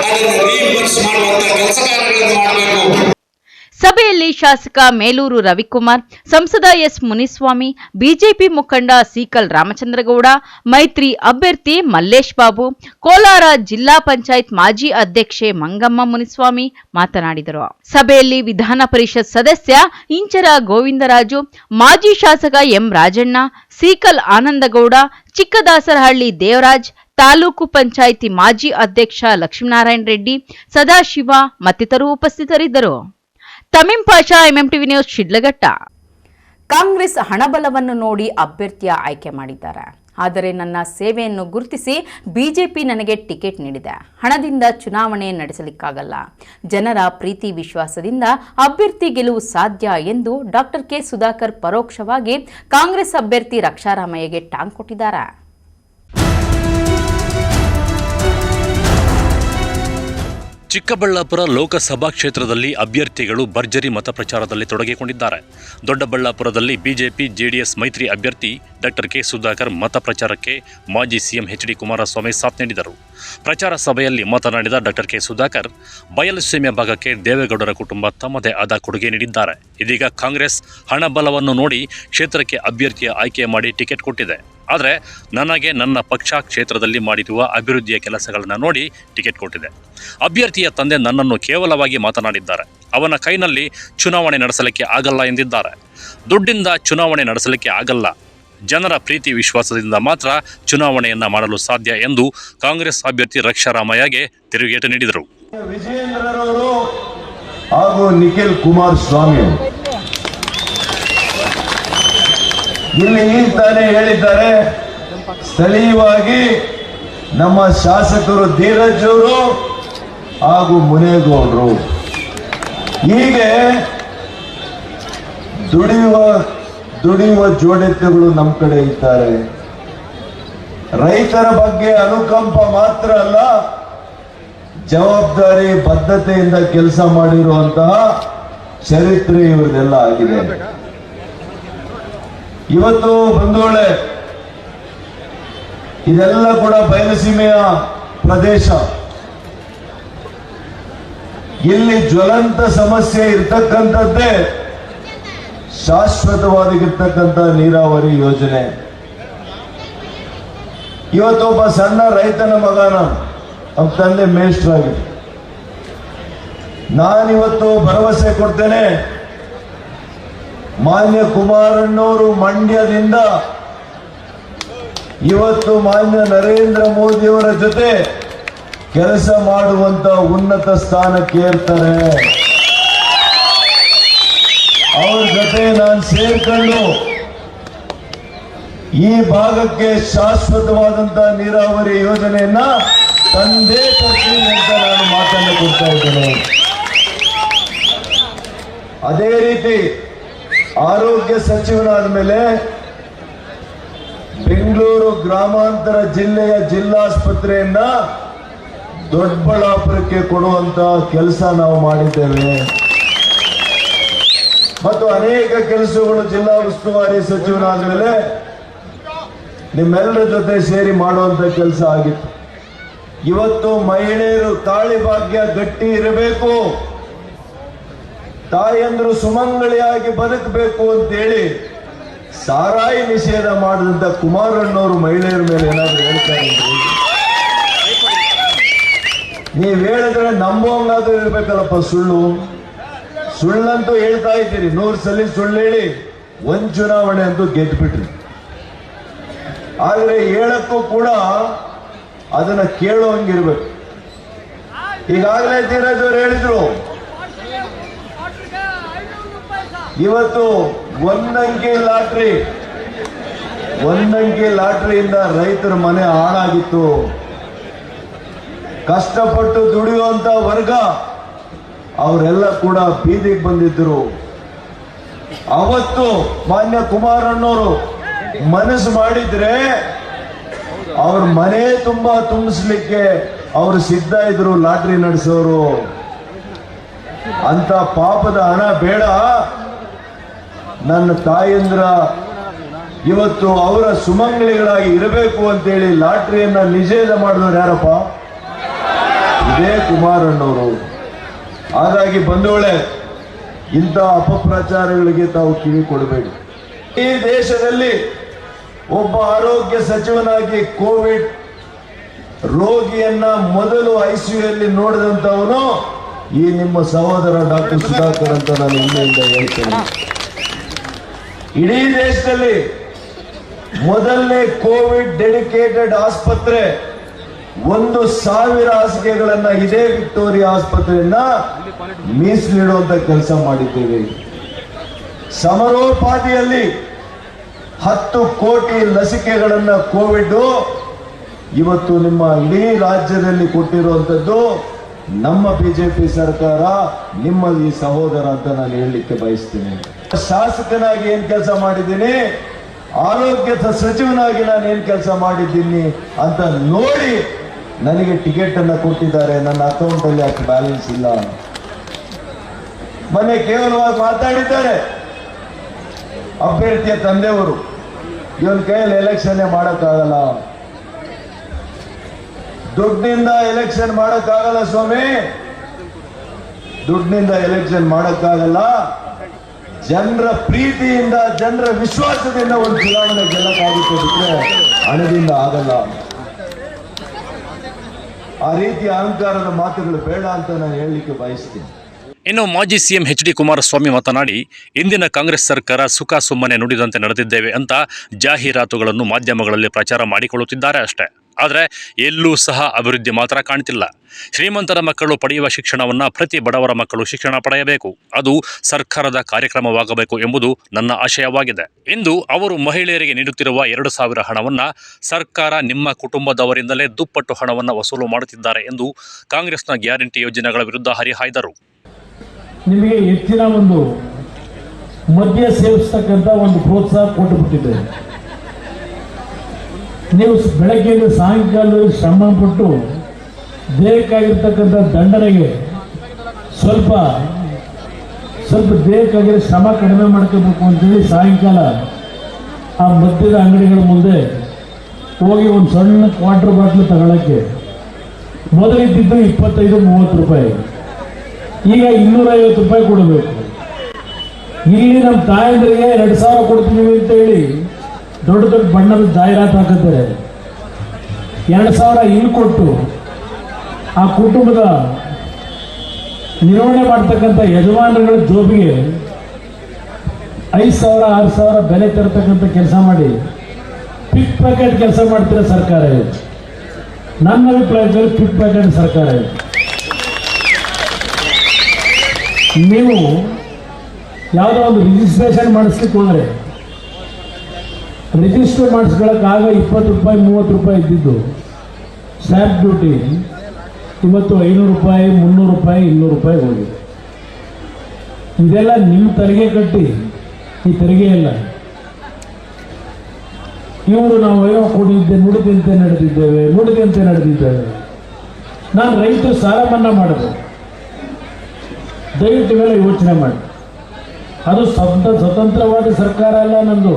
ಅದನ್ನು ರೀಇಂಬರ್ಸ್ ಮಾಡುವಂತ ಕೆಲಸ ಕಾರ್ಯಗಳನ್ನು ಮಾಡಬೇಕು. ಸಭೆಯಲ್ಲಿ ಶಾಸಕ ಮೇಲೂರು ರವಿಕುಮಾರ್, ಸಂಸದ ಎಸ್ ಮುನಿಸ್ವಾಮಿ, ಬಿಜೆಪಿ ಮುಖಂಡ ಸೀಕಲ್ ರಾಮಚಂದ್ರಗೌಡ, ಮೈತ್ರಿ ಅಭ್ಯರ್ಥಿ ಮಲ್ಲೇಶ್ ಬಾಬು, ಕೋಲಾರ ಜಿಲ್ಲಾ ಪಂಚಾಯತ್ ಮಾಜಿ ಅಧ್ಯಕ್ಷೆ ಮಂಗಮ್ಮ ಮುನಿಸ್ವಾಮಿ ಮಾತನಾಡಿದರು. ಸಭೆಯಲ್ಲಿ ವಿಧಾನ ಪರಿಷತ್ ಸದಸ್ಯ ಇಂಚರ ಗೋವಿಂದರಾಜು, ಮಾಜಿ ಶಾಸಕ ಎಂ ರಾಜಣ್ಣ, ಸೀಕಲ್ ಆನಂದಗೌಡ, ಚಿಕ್ಕದಾಸರಹಳ್ಳಿ ದೇವರಾಜ್, ತಾಲೂಕು ಪಂಚಾಯಿತಿ ಮಾಜಿ ಅಧ್ಯಕ್ಷ ಲಕ್ಷ್ಮೀನಾರಾಯಣ ರೆಡ್ಡಿ, ಸದಾಶಿವ ಮತ್ತಿತರರು ಉಪಸ್ಥಿತರಿದ್ದರು. ತಮೀಂ ಪಾಷಾ, ಎಂಎಂಟಿವಿ ನ್ಯೂಸ್, ಶಿಡ್ಲಘಟ್ಟ. ಕಾಂಗ್ರೆಸ್ ಹಣಬಲವನ್ನು ನೋಡಿ ಅಭ್ಯರ್ಥಿಯ ಆಯ್ಕೆ ಮಾಡಿದ್ದಾರೆ. ಆದರೆ ನನ್ನ ಸೇವೆಯನ್ನು ಗುರುತಿಸಿ ಬಿಜೆಪಿ ನನಗೆ ಟಿಕೆಟ್ ನೀಡಿದೆ. ಹಣದಿಂದ ಚುನಾವಣೆ ನಡೆಸಲಿಕ್ಕಾಗಲ್ಲ. ಜನರ ಪ್ರೀತಿ ವಿಶ್ವಾಸದಿಂದ ಅಭ್ಯರ್ಥಿ ಗೆಲುವು ಸಾಧ್ಯ ಎಂದು ಡಾಕ್ಟರ್ ಕೆ ಸುಧಾಕರ್ ಪರೋಕ್ಷವಾಗಿ ಕಾಂಗ್ರೆಸ್ ಅಭ್ಯರ್ಥಿ ರಕ್ಷಾರಾಮಯ್ಯಗೆ ಟಾಂಗ್ ಕೊಟ್ಟಿದ್ದಾರೆ. ಚಿಕ್ಕಬಳ್ಳಾಪುರ ಲೋಕಸಭಾ ಕ್ಷೇತ್ರದಲ್ಲಿ ಅಭ್ಯರ್ಥಿಗಳು ಭರ್ಜರಿ ಮತ ಪ್ರಚಾರದಲ್ಲಿ ತೊಡಗಿಕೊಂಡಿದ್ದಾರೆ. ದೊಡ್ಡಬಳ್ಳಾಪುರದಲ್ಲಿ ಬಿಜೆಪಿ ಜೆಡಿಎಸ್ ಮೈತ್ರಿ ಅಭ್ಯರ್ಥಿ ಡಾಕ್ಟರ್ ಕೆ ಸುಧಾಕರ್ ಮತ ಪ್ರಚಾರಕ್ಕೆ ಮಾಜಿ ಸಿಎಂ ಎಚ್.ಡಿ. ಕುಮಾರಸ್ವಾಮಿ ಸಾಥ್ ನೀಡಿದರು. ಪ್ರಚಾರ ಸಭೆಯಲ್ಲಿ ಮಾತನಾಡಿದ ಡಾಕ್ಟರ್ ಕೆ ಸುಧಾಕರ್, ಬಯಲುಸೀಮೆ ಭಾಗಕ್ಕೆ ದೇವೇಗೌಡರ ಕುಟುಂಬ ತಮ್ಮದೇ ಆದ ಕೊಡುಗೆ ನೀಡಿದ್ದಾರೆ. ಇದೀಗ ಕಾಂಗ್ರೆಸ್ ಹಣಬಲವನ್ನು ನೋಡಿ ಕ್ಷೇತ್ರಕ್ಕೆ ಅಭ್ಯರ್ಥಿಯ ಆಯ್ಕೆ ಮಾಡಿ ಟಿಕೆಟ್ ಕೊಟ್ಟಿದೆ. ಆದರೆ ನನಗೆ ನನ್ನ ಪಕ್ಷ ಕ್ಷೇತ್ರದಲ್ಲಿ ಮಾಡಿರುವ ಅಭಿವೃದ್ಧಿಯ ಕೆಲಸಗಳನ್ನು ನೋಡಿ ಟಿಕೆಟ್ ಕೊಟ್ಟಿದೆ. ಅಭ್ಯರ್ಥಿಯ ತಂದೆ ನನ್ನನ್ನು ಕೇವಲವಾಗಿ ಮಾತನಾಡಿದ್ದಾರೆ. ಅವನ ಕೈನಲ್ಲಿ ಚುನಾವಣೆ ನಡೆಸಲಿಕ್ಕೆ ಆಗಲ್ಲ ಎಂದಿದ್ದಾರೆ. ದುಡ್ಡಿಂದ ಚುನಾವಣೆ ನಡೆಸಲಿಕ್ಕೆ ಆಗಲ್ಲ. ಜನರ ಪ್ರೀತಿ ವಿಶ್ವಾಸದಿಂದ ಮಾತ್ರ ಚುನಾವಣೆಯನ್ನ ಮಾಡಲು ಸಾಧ್ಯ ಎಂದು ಕಾಂಗ್ರೆಸ್ ಅಭ್ಯರ್ಥಿ ರಕ್ಷಾರಾಮಯ್ಯಗೆ ತಿರುಗೇಟು ನೀಡಿದರು. ವಿಜಯೇಂದ್ರರವರು ಹಾಗೂ ನಿಖಿಲ್ ಕುಮಾರಸ್ವಾಮಿ ಇಲ್ಲಿ ತಾನೇ ಹೇಳಿದ್ದಾರೆ, ಸ್ಥಳೀಯವಾಗಿ ನಮ್ಮ ಶಾಸಕರು ಧೀರಜ್ ಅವರು ಹಾಗೂ ಮುನೇಗೌಡರು ಹೀಗೆ ದುಡಿಯುವ ಜೋಡೆತ್ತುಗಳು ನಮ್ಮ ಕಡೆ ಇದ್ದಾರೆ. ರೈತರ ಬಗ್ಗೆ ಅನುಕಂಪ ಮಾತ್ರ ಅಲ್ಲ, ಜವಾಬ್ದಾರಿ ಬದ್ಧತೆಯಿಂದ ಕೆಲಸ ಮಾಡಿರುವಂತಹ ಚರಿತ್ರೆ ಇವರದೆಲ್ಲ ಆಗಿದೆ. ಇವತ್ತು ಬಂಧುಗಳೇ, ಇದೆಲ್ಲ ಕೂಡ ಬಯಲುಸೀಮೆಯ ಪ್ರದೇಶ. ಇಲ್ಲಿ ಜ್ವಲಂತ ಸಮಸ್ಯೆ ಇರ್ತಕ್ಕಂಥದ್ದೇ ಶಾಶ್ವತವಾಗಿರ್ತಕ್ಕಂಥ ನೀರಾವರಿ ಯೋಜನೆ. ಇವತ್ತೊಬ್ಬ ಸಣ್ಣ ರೈತನ ಮಗನ ನಮ್ಮ ತಂದೆ ಮೇಷ್ಟ್ರಾಗಿ ನಾನಿವತ್ತು ಭರವಸೆ ಕೊಡ್ತೇನೆ, ಮಾನ್ಯ ಕುಮಾರಣ್ಣವರು ಮಂಡ್ಯದಿಂದ ಇವತ್ತು ಮಾನ್ಯ ನರೇಂದ್ರ ಮೋದಿಯವರ ಜೊತೆ ಕೆಲಸ ಮಾಡುವಂತ ಉನ್ನತ ಸ್ಥಾನಕ್ಕೆ ಏರ್ತಾರೆ. ಅವ್ರ ಜೊತೆ ನಾನು ಸೇರ್ಕೊಂಡು ಈ ಭಾಗಕ್ಕೆ ಶಾಶ್ವತವಾದಂತ ನೀರಾವರಿ ಯೋಜನೆಯನ್ನ ತಂದೆ ತರ್ತೀನಿ ಅಂತ ನಾನು ಮಾತನ್ನು ಕೊಡ್ತಾ ಇದ್ದೇನೆ. ಅದೇ ರೀತಿ ಆರೋಗ್ಯ ಸಚಿವನಾದ ಮೇಲೆ ಬೆಂಗಳೂರು ಗ್ರಾಮಾಂತರ ಜಿಲ್ಲೆಯ ಜಿಲ್ಲಾಸ್ಪತ್ರೆಯನ್ನ ದೊಡ್ಡಬಳ್ಳಾಪುರಕ್ಕೆ ಕೊಡುವಂತ ಕೆಲಸ ನಾವು ಮಾಡಿದ್ದೇವೆ. ಮತ್ತು ಅನೇಕ ಕೆಲಸಗಳು ಜಿಲ್ಲಾ ಉಸ್ತುವಾರಿ ಸಚಿವನಾದ ಮೇಲೆ ನಿಮ್ಮೆಲ್ಲರ ಜೊತೆ ಸೇರಿ ಮಾಡುವಂತ ಕೆಲಸ ಆಗಿತ್ತು. ಇವತ್ತು ಮಹಿಳೆಯರು ತಾಳಿ ಭಾಗ್ಯ ಗಟ್ಟಿ ಇರಬೇಕು, ತಾಯಂದ್ರು ಸುಮಂಗಳಿಯಾಗಿ ಬದುಕಬೇಕು ಅಂತೇಳಿ ಸಾರಾಯಿ ನಿಷೇಧ ಮಾಡಿದಂತ ಕುಮಾರಣ್ಣವರು ಮಹಿಳೆಯರ ಮೇಲೆ ಏನಾದ್ರು ಹೇಳ್ತಾರೆ? ನೀವ್ ಹೇಳಿದ್ರೆ ನಂಬೋಂಗಾದ್ರೂ ಇರ್ಬೇಕಲ್ಲಪ್ಪ. ಸುಳ್ಳಂತೂ ಹೇಳ್ತಾ ಇದ್ದೀರಿ, 100 ಸಲ ಸುಳ್ಳು ಹೇಳಿ ಒಂದ್ ಚುನಾವಣೆ ಅಂತೂ ಗೆದ್ಬಿಟ್ರಿ. ಆದ್ರೆ ಹೇಳಕ್ಕೂ ಕೂಡ ಅದನ್ನ ಕೇಳುವಂಗಿರ್ಬೇಕು. ಈಗಾಗಲೇ ಧೀರಜ್ ಅವರು ಹೇಳಿದ್ರು, ಇವತ್ತು ಒಂದಂಕಿ ಲಾಟ್ರಿಯಿಂದ ರೈತರ ಮನೆ ಹಾಳಾಗಿತ್ತು. ಕಷ್ಟಪಟ್ಟು ದುಡಿಯುವಂತ ವರ್ಗ ಅವರೆಲ್ಲ ಕೂಡ ಬೀದಿಗೆ ಬಂದಿದ್ದರು. ಅವತ್ತು ಮಾನ್ಯ ಕುಮಾರಣ್ಣವರು ಮನಸ್ಸು ಮಾಡಿದ್ರೆ ಅವ್ರ ಮನೆ ತುಂಬಾ ತುಂಬಿಸ್ಲಿಕ್ಕೆ ಅವರು ಸಿದ್ಧ ಇದ್ರು ಲಾಟ್ರಿ ನಡೆಸೋರು. ಅಂತ ಪಾಪದ ಹಣ ಬೇಡ. ನನ್ನ ತಾಯಂದ್ರ ಇವತ್ತು ಅವರ ಸುಮಂಗಳಿಗಳಾಗಿ ಇರಬೇಕು ಅಂತೇಳಿ ಲಾಟ್ರಿಯನ್ನ ನಿಷೇಧ ಮಾಡಿದವರು ಯಾರಪ್ಪ? ಇದೇ ಕುಮಾರಣ್ಣವರು. ಹಾಗಾಗಿ ಬಂಧುಗಳೇ, ಇಂಥ ಅಪಪ್ರಚಾರಗಳಿಗೆ ತಾವು ಕಿವಿ ಕೊಡಬೇಡಿ. ಈ ದೇಶದಲ್ಲಿ ಒಬ್ಬ ಆರೋಗ್ಯ ಸಚಿವನಾಗಿ ಕೋವಿಡ್ ರೋಗಿಯನ್ನ ಮೊದಲು ಐಸಿಯುಯಲ್ಲಿ ನೋಡಿದಂಥವನು ಈ ನಿಮ್ಮ ಸಹೋದರ ಡಾಕ್ಟರ್ ಸುಧಾಕರ್ ಅಂತ ನಾನು ಹೆಮ್ಮೆಯಿಂದ ಹೇಳ್ತೇನೆ. ಇಡೀ ದೇಶದಲ್ಲಿ ಮೊದಲನೇ ಕೋವಿಡ್ ಡೆಡಿಕೇಟೆಡ್ ಆಸ್ಪತ್ರೆ 1,000 ಹಾಸಿಗೆಗಳನ್ನ ಇದೇ ವಿಕ್ಟೋರಿಯಾ ಆಸ್ಪತ್ರೆಯನ್ನ ಮೀಸಲಿಡುವಂತ ಕೆಲಸ ಮಾಡಿದ್ದೇವೆ. ಸಮರೋಪಾದಿಯಲ್ಲಿ 10 ಕೋಟಿ ಲಸಿಕೆಗಳನ್ನ ಕೋವಿಡ್ ಇವತ್ತು ನಿಮ್ಮ ಇಡೀ ರಾಜ್ಯದಲ್ಲಿ ಕೊಟ್ಟಿರುವಂತದ್ದು ನಮ್ಮ ಬಿಜೆಪಿ ಸರ್ಕಾರ, ನಿಮ್ಮ ಈ ಸಹೋದರ ಅಂತ ನಾನು ಹೇಳಲಿಕ್ಕೆ ಬಯಸ್ತೇನೆ. ಶಾಸಕನಾಗಿ ಏನ್ ಕೆಲಸ ಮಾಡಿದ್ದೀನಿ, ಆರೋಗ್ಯ ಸಚಿವನಾಗಿ ನಾನು ಏನ್ ಕೆಲಸ ಮಾಡಿದ್ದೀನಿ ಅಂತ ನೋಡಿ ನನಗೆ ಟಿಕೆಟ್ ಅನ್ನ ಕೊಟ್ಟಿದ್ದಾರೆ. ನನ್ನ ಅಕೌಂಟ್ ಅಲ್ಲಿ ಅಷ್ಟು ಬ್ಯಾಲೆನ್ಸ್ ಇಲ್ಲ. ಮೊನ್ನೆ ಕೇವಲವಾಗಿ ಮಾತಾಡಿದ್ದಾರೆ ಅಭ್ಯರ್ಥಿಯ ತಂದೆಯವರು, ಇವನ ಕೈಯಲ್ಲಿ ಎಲೆಕ್ಷನ್ ಮಾಡಕ್ಕಾಗಲ್ಲ, ದುಡ್ಡಿನಿಂದ ಎಲೆಕ್ಷನ್ ಮಾಡಕ್ಕಾಗಲ್ಲ ಸ್ವಾಮಿ, ದುಡ್ಡಿನಿಂದ ಎಲೆಕ್ಷನ್ ಮಾಡಕ್ಕಾಗಲ್ಲ. ಜನರ ಪ್ರೀತಿಯಿಂದ, ಜನರ ವಿಶ್ವಾಸದಿಂದ ಒಂದು ಚುನಾವಣೆ ಗೆಲ್ಲಕ್ಕಾಗುತ್ತೆ ಬಿಟ್ರೆ ಹಣದಿಂದ ಆಗಲ್ಲ. ಆ ರೀತಿಯ ಅಹಂಕಾರದ ಮಾತುಗಳು ಬೇಡ ಅಂತ ನಾನು ಹೇಳಲಿಕ್ಕೆ ಬಯಸ್ತೀನಿ. ಇನ್ನು ಮಾಜಿ ಸಿಎಂ ಎಚ್.ಡಿ. ಕುಮಾರಸ್ವಾಮಿ ಮಾತನಾಡಿ, ಇಂದಿನ ಕಾಂಗ್ರೆಸ್ ಸರ್ಕಾರ ಸುಖ ಸುಮ್ಮನೆ ನುಡಿದಂತೆ ನಡೆದಿದ್ದೇವೆ ಅಂತ ಜಾಹೀರಾತುಗಳನ್ನು ಮಾಧ್ಯಮಗಳಲ್ಲಿ ಪ್ರಚಾರ ಮಾಡಿಕೊಳ್ಳುತ್ತಿದ್ದಾರೆ ಅಷ್ಟೇ. ಆದರೆ ಎಲ್ಲೂ ಸಹ ಅಭಿವೃದ್ಧಿ ಮಾತ್ರ ಕಾಣ್ತಿಲ್ಲ. ಶ್ರೀಮಂತರ ಮಕ್ಕಳು ಪಡೆಯುವ ಶಿಕ್ಷಣವನ್ನು ಪ್ರತಿ ಬಡವರ ಮಕ್ಕಳು ಶಿಕ್ಷಣ ಪಡೆಯಬೇಕು, ಅದು ಸರ್ಕಾರದ ಕಾರ್ಯಕ್ರಮವಾಗಬೇಕು ಎಂಬುದು ನನ್ನ ಆಶಯವಾಗಿದೆ. ಇಂದು ಅವರು ಮಹಿಳೆಯರಿಗೆ ನೀಡುತ್ತಿರುವ 2,000 ಹಣವನ್ನು ಸರ್ಕಾರ ನಿಮ್ಮ ಕುಟುಂಬದವರಿಂದಲೇ ದುಪ್ಪಟ್ಟು ಹಣವನ್ನು ವಸೂಲು ಮಾಡುತ್ತಿದ್ದಾರೆ ಎಂದು ಕಾಂಗ್ರೆಸ್ನ ಗ್ಯಾರಂಟಿ ಯೋಜನೆಗಳ ವಿರುದ್ಧ ಹರಿಹಾಯ್ದರು. ನಿಮಗೆ ಹೆಚ್ಚಿನ ಒಂದು ಮದ್ಯ ಸೇವಿಸ್ತಕ್ಕಂಥ ಒಂದು ಪ್ರೋತ್ಸಾಹ ಕೊಟ್ಟು ಬಿಟ್ಟಿದೆ. ನೀವು ಬೆಳಗ್ಗೆಯಿಂದ ಸಾಯಂಕಾಲದಲ್ಲಿ ಶ್ರಮ ಪಟ್ಟು ದೇಹಕ್ಕಾಗಿರ್ತಕ್ಕಂಥ ದಂಡನೆಗೆ ಸ್ವಲ್ಪ ದೇಹಕ್ಕಾಗಿರೋ ಶ್ರಮ ಕಡಿಮೆ ಮಾಡ್ಕೋಬೇಕು ಅಂತೇಳಿ ಸಾಯಂಕಾಲ ಆ ಮದ್ಯದ ಅಂಗಡಿಗಳ ಮುಂದೆ ಹೋಗಿ ಒಂದು ಸಣ್ಣ ಕ್ವಾರ್ಟರ್ ಬಾಟ್ಲು ತಗೊಳ್ಳೋಕ್ಕೆ ಮೊದಲಿದ್ದಿದ್ದು 25-30 ರೂಪಾಯಿ, ಈಗ 250 ರೂಪಾಯಿ ಕೊಡಬೇಕು. ಇಲ್ಲಿ ನಮ್ಮ ತಾಯಂದ್ರಿಗೆ 2,000 ಕೊಡ್ತೀವಿ ಅಂತ ಹೇಳಿ ದೊಡ್ಡ ದೊಡ್ಡ ಬಣ್ಣದ ಜಾಹೀರಾತು ಹಾಕಿದ್ದಾರೆ. 2,000 ಇಲ್ಲಿ ಕೊಟ್ಟು ಆ ಕುಟುಂಬದ ನಿರ್ವಹಣೆ ಮಾಡ್ತಕ್ಕಂಥ ಯಜಮಾನರುಗಳ ಜೋಬಿಗೆ 5,000, 6,000 ಬೆಲೆ ತರತಕ್ಕಂಥ ಕೆಲಸ ಮಾಡಿ ಪಿಕ್ ಪ್ಯಾಕೆಟ್ ಕೆಲಸ ಮಾಡ್ತಿರೋ ಸರ್ಕಾರ ಇದೆ. ನನ್ನ ಅಭಿಪ್ರಾಯದಲ್ಲಿ ಪಿಕ್ ಪ್ಯಾಕೆಟ್ ಸರ್ಕಾರ ಇದೆ. ನೀವು ಯಾವುದೋ ಒಂದು ರಿಜಿಸ್ಟ್ರೇಷನ್ ಮಾಡಿಸ್ಲಿಕ್ಕೆ ಹೋದರೆ ರಿಜಿಸ್ಟರ್ ಮಾಡಿಸ್ಕೊಳ್ಳೋಕ್ಕಾಗ 20 ರೂಪಾಯಿ 30 ರೂಪಾಯಿ ಇದ್ದಿದ್ದು ಸ್ಟ್ಯಾಂಪ್ ಡ್ಯೂಟಿ ಇವತ್ತು 500 ರೂಪಾಯಿ 300 ರೂಪಾಯಿ 200 ರೂಪಾಯಿ ಹೋಗಿದೆ. ಇದೆಲ್ಲ ನಿಮ್ಮ ತೆರಿಗೆ ಕಟ್ಟಿ ಈ ತೆರಿಗೆ ಇಲ್ಲ. ಇವರು ನಾವು ಏನೋ ಕೊಡಿದ್ದೆ ನುಡಿದಂತೆ ನಡೆದಿದ್ದೇವೆ. ನಾನು ರೈತರು ಸಾಲ ಮನ್ನಾ ಮಾಡಿದೆ, ದಯವಿಟ್ಟು ಮೇಲೆ ಯೋಚನೆ ಮಾಡಿ. ಅದು ಸ್ವತಂತ್ರವಾದ ಸರ್ಕಾರ ಅಲ್ಲ ನಂದು.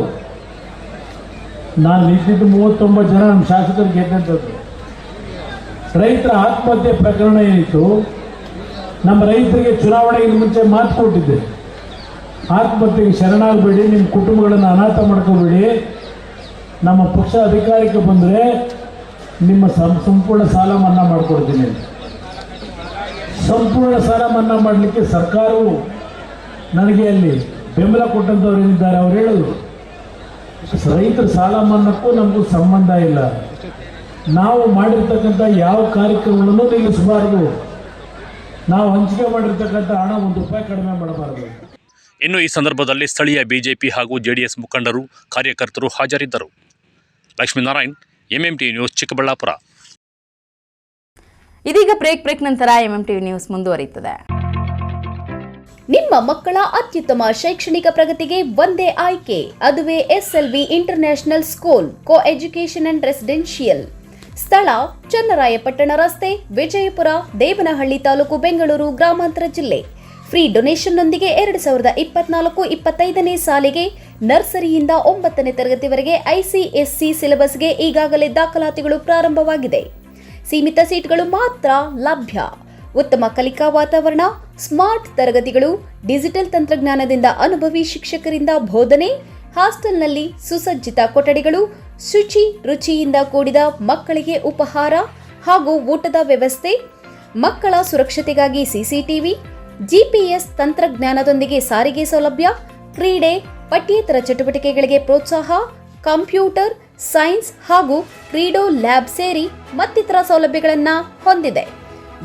ನಾನು ನಿಂತಿದ್ದು 39 ಜನ ನಮ್ಮ ಶಾಸಕರು ಗೆದ್ದಂಥದ್ದು. ರೈತರ ಆತ್ಮಹತ್ಯೆ ಪ್ರಕರಣ ಏನಿತ್ತು, ನಮ್ಮ ರೈತರಿಗೆ ಚುನಾವಣೆಗೆ ಮುಂಚೆ ಮಾತು ಕೊಟ್ಟಿದ್ದೆ, ಆತ್ಮಹತ್ಯೆಗೆ ಶರಣಾಗಬೇಡಿ, ನಿಮ್ಮ ಕುಟುಂಬಗಳನ್ನು ಅನಾಥ ಮಾಡ್ಕೋಬೇಡಿ, ನಮ್ಮ ಪಕ್ಷ ಅಧಿಕಾರಕ್ಕೆ ಬಂದರೆ ನಿಮ್ಮ ಸಂಪೂರ್ಣ ಸಾಲ ಮನ್ನಾ ಮಾಡಿಕೊಡ್ತೀನಿ. ಸಂಪೂರ್ಣ ಸಾಲ ಮನ್ನಾ ಮಾಡಲಿಕ್ಕೆ ಸರ್ಕಾರವು ನನಗೆ ಅಲ್ಲಿ ಬೆಂಬಲ ಕೊಟ್ಟಂಥವ್ರು ಏನಿದ್ದಾರೆ ಅವ್ರು ಹೇಳಿದ್ರು, ರೈತರ ಸಾಲ ಮನ್ನಾಕ್ಕೂ ನಮಗೂ ಸಂಬಂಧ ಇಲ್ಲ, ನಾವು ಮಾಡಿರ್ತಕ್ಕಂಥ ಯಾವ ಕಾರ್ಯಕ್ರಮಗಳನ್ನು ನಿಲ್ಲಿಸಬಾರದು, ನಾವು ಹಂಚಿಕೆ ಮಾಡಿರ್ತಕ್ಕಂಥ ಹಣ 1 ರೂಪಾಯಿ ಕಡಿಮೆ ಮಾಡಬಾರದು. ಇನ್ನು ಈ ಸಂದರ್ಭದಲ್ಲಿ ಸ್ಥಳೀಯ ಬಿಜೆಪಿ ಹಾಗೂ ಜೆಡಿಎಸ್ ಮುಖಂಡರು, ಕಾರ್ಯಕರ್ತರು ಹಾಜರಿದ್ದರು. Lakshminarayan, MMT news, Chikkaballapur. ಇದೀಗ ಬ್ರೇಕ್ ನಂತರ ಎಂಎಂಟಿವಿ ನ್ಯೂಸ್ ಮುಂದುವರಿಯುತ್ತದೆ. ನಿಮ್ಮ ಮಕ್ಕಳ ಅತ್ಯುತ್ತಮ ಶೈಕ್ಷಣಿಕ ಪ್ರಗತಿಗೆ ಒಂದೇ ಆಯ್ಕೆ, ಅದುವೇ SLV international school co education and residential. ಸ್ಥಳ ಚನ್ನರಾಯಪಟ್ಟಣ ರಸ್ತೆ, ವಿಜಯಪುರ, ದೇವನಹಳ್ಳಿ ತಾಲೂಕು, ಬೆಂಗಳೂರು ಗ್ರಾಮಾಂತರ ಜಿಲ್ಲೆ. ಫ್ರೀ ಡೊನೇಷನ್ನೊಂದಿಗೆ 2024-25ನೇ ಸಾಲಿಗೆ ನರ್ಸರಿಯಿಂದ 9ನೇ ತರಗತಿವರೆಗೆ ICSC ಸಿಲೆಬಸ್ಗೆ ಈಗಾಗಲೇ ದಾಖಲಾತಿಗಳು ಪ್ರಾರಂಭವಾಗಿದೆ. ಸೀಮಿತ ಸೀಟ್ಗಳು ಮಾತ್ರ ಲಭ್ಯ. ಉತ್ತಮ ಕಲಿಕಾ ವಾತಾವರಣ, ಸ್ಮಾರ್ಟ್ ತರಗತಿಗಳು, ಡಿಜಿಟಲ್ ತಂತ್ರಜ್ಞಾನದಿಂದ ಅನುಭವಿ ಶಿಕ್ಷಕರಿಂದ ಬೋಧನೆ, ಹಾಸ್ಟೆಲ್ನಲ್ಲಿ ಸುಸಜ್ಜಿತ ಕೊಠಡಿಗಳು, ಶುಚಿ ರುಚಿಯಿಂದ ಕೂಡಿದ ಮಕ್ಕಳಿಗೆ ಉಪಹಾರ ಹಾಗೂ ಊಟದ ವ್ಯವಸ್ಥೆ, ಮಕ್ಕಳ ಸುರಕ್ಷತೆಗಾಗಿ ಸಿಸಿಟಿವಿ, ಜಿಪಿಎಸ್ ತಂತ್ರಜ್ಞಾನದೊಂದಿಗೆ ಸಾರಿಗೆ ಸೌಲಭ್ಯ, ಕ್ರೀಡೆ, ಪಠ್ಯೇತರ ಚಟುವಟಿಕೆಗಳಿಗೆ ಪ್ರೋತ್ಸಾಹ, ಕಂಪ್ಯೂಟರ್, ಸೈನ್ಸ್ ಹಾಗೂ ಕ್ರೀಡೋ ಲ್ಯಾಬ್ ಸೇರಿ ಮತ್ತಿತರ ಸೌಲಭ್ಯಗಳನ್ನು ಹೊಂದಿದೆ.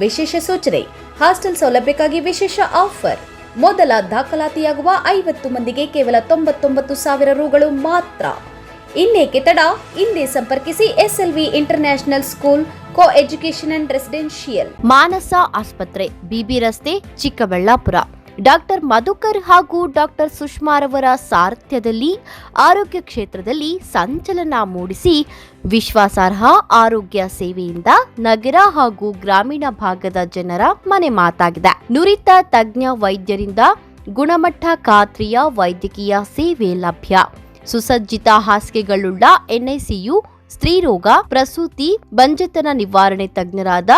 ವಿಶೇಷ ಸೂಚನೆ: ಹಾಸ್ಟೆಲ್ ಸೌಲಭ್ಯಕ್ಕಾಗಿ ವಿಶೇಷ ಆಫರ್. ಮೊದಲ ದಾಖಲಾತಿಯಾಗುವ 50 ಮಂದಿಗೆ ಕೇವಲ 99,000 ರೂಗಳು ಮಾತ್ರ. ಇನ್ನೇಕೆ ತಡ? ಹಿಂದೆ ಸಂಪರ್ಕಿಸಿ SLV international school co education and residential, Manasa ಆಸ್ಪತ್ರೆ, BB ರಸ್ತೆ, ಚಿಕ್ಕಬಳ್ಳಾಪುರ. ಡಾಕ್ಟರ್ ಮಧುಕರ್ ಹಾಗೂ ಡಾಕ್ಟರ್ ಸುಷ್ಮಾರವರ ಸಾರಥ್ಯದಲ್ಲಿ ಆರೋಗ್ಯ ಕ್ಷೇತ್ರದಲ್ಲಿ ಸಂಚಲನ ಮೂಡಿಸಿ ವಿಶ್ವಾಸಾರ್ಹ ಆರೋಗ್ಯ ಸೇವೆಯಿಂದ ನಗರ ಹಾಗೂ ಗ್ರಾಮೀಣ ಭಾಗದ ಜನರ ಮನೆ ಮಾತಾಗಿದೆ. ನುರಿತ ತಜ್ಞ ವೈದ್ಯರಿಂದ ಗುಣಮಟ್ಟ ಖಾತ್ರಿಯ ವೈದ್ಯಕೀಯ ಸೇವೆ ಲಭ್ಯ. ಸುಸಜ್ಜಿತ ಹಾಸಿಗೆಗಳುಳ್ಳ NICU, ಸ್ತ್ರೀರೋಗ, ಪ್ರಸೂತಿ, ಬಂಜೆತನ ನಿವಾರಣೆ ತಜ್ಞರಾದ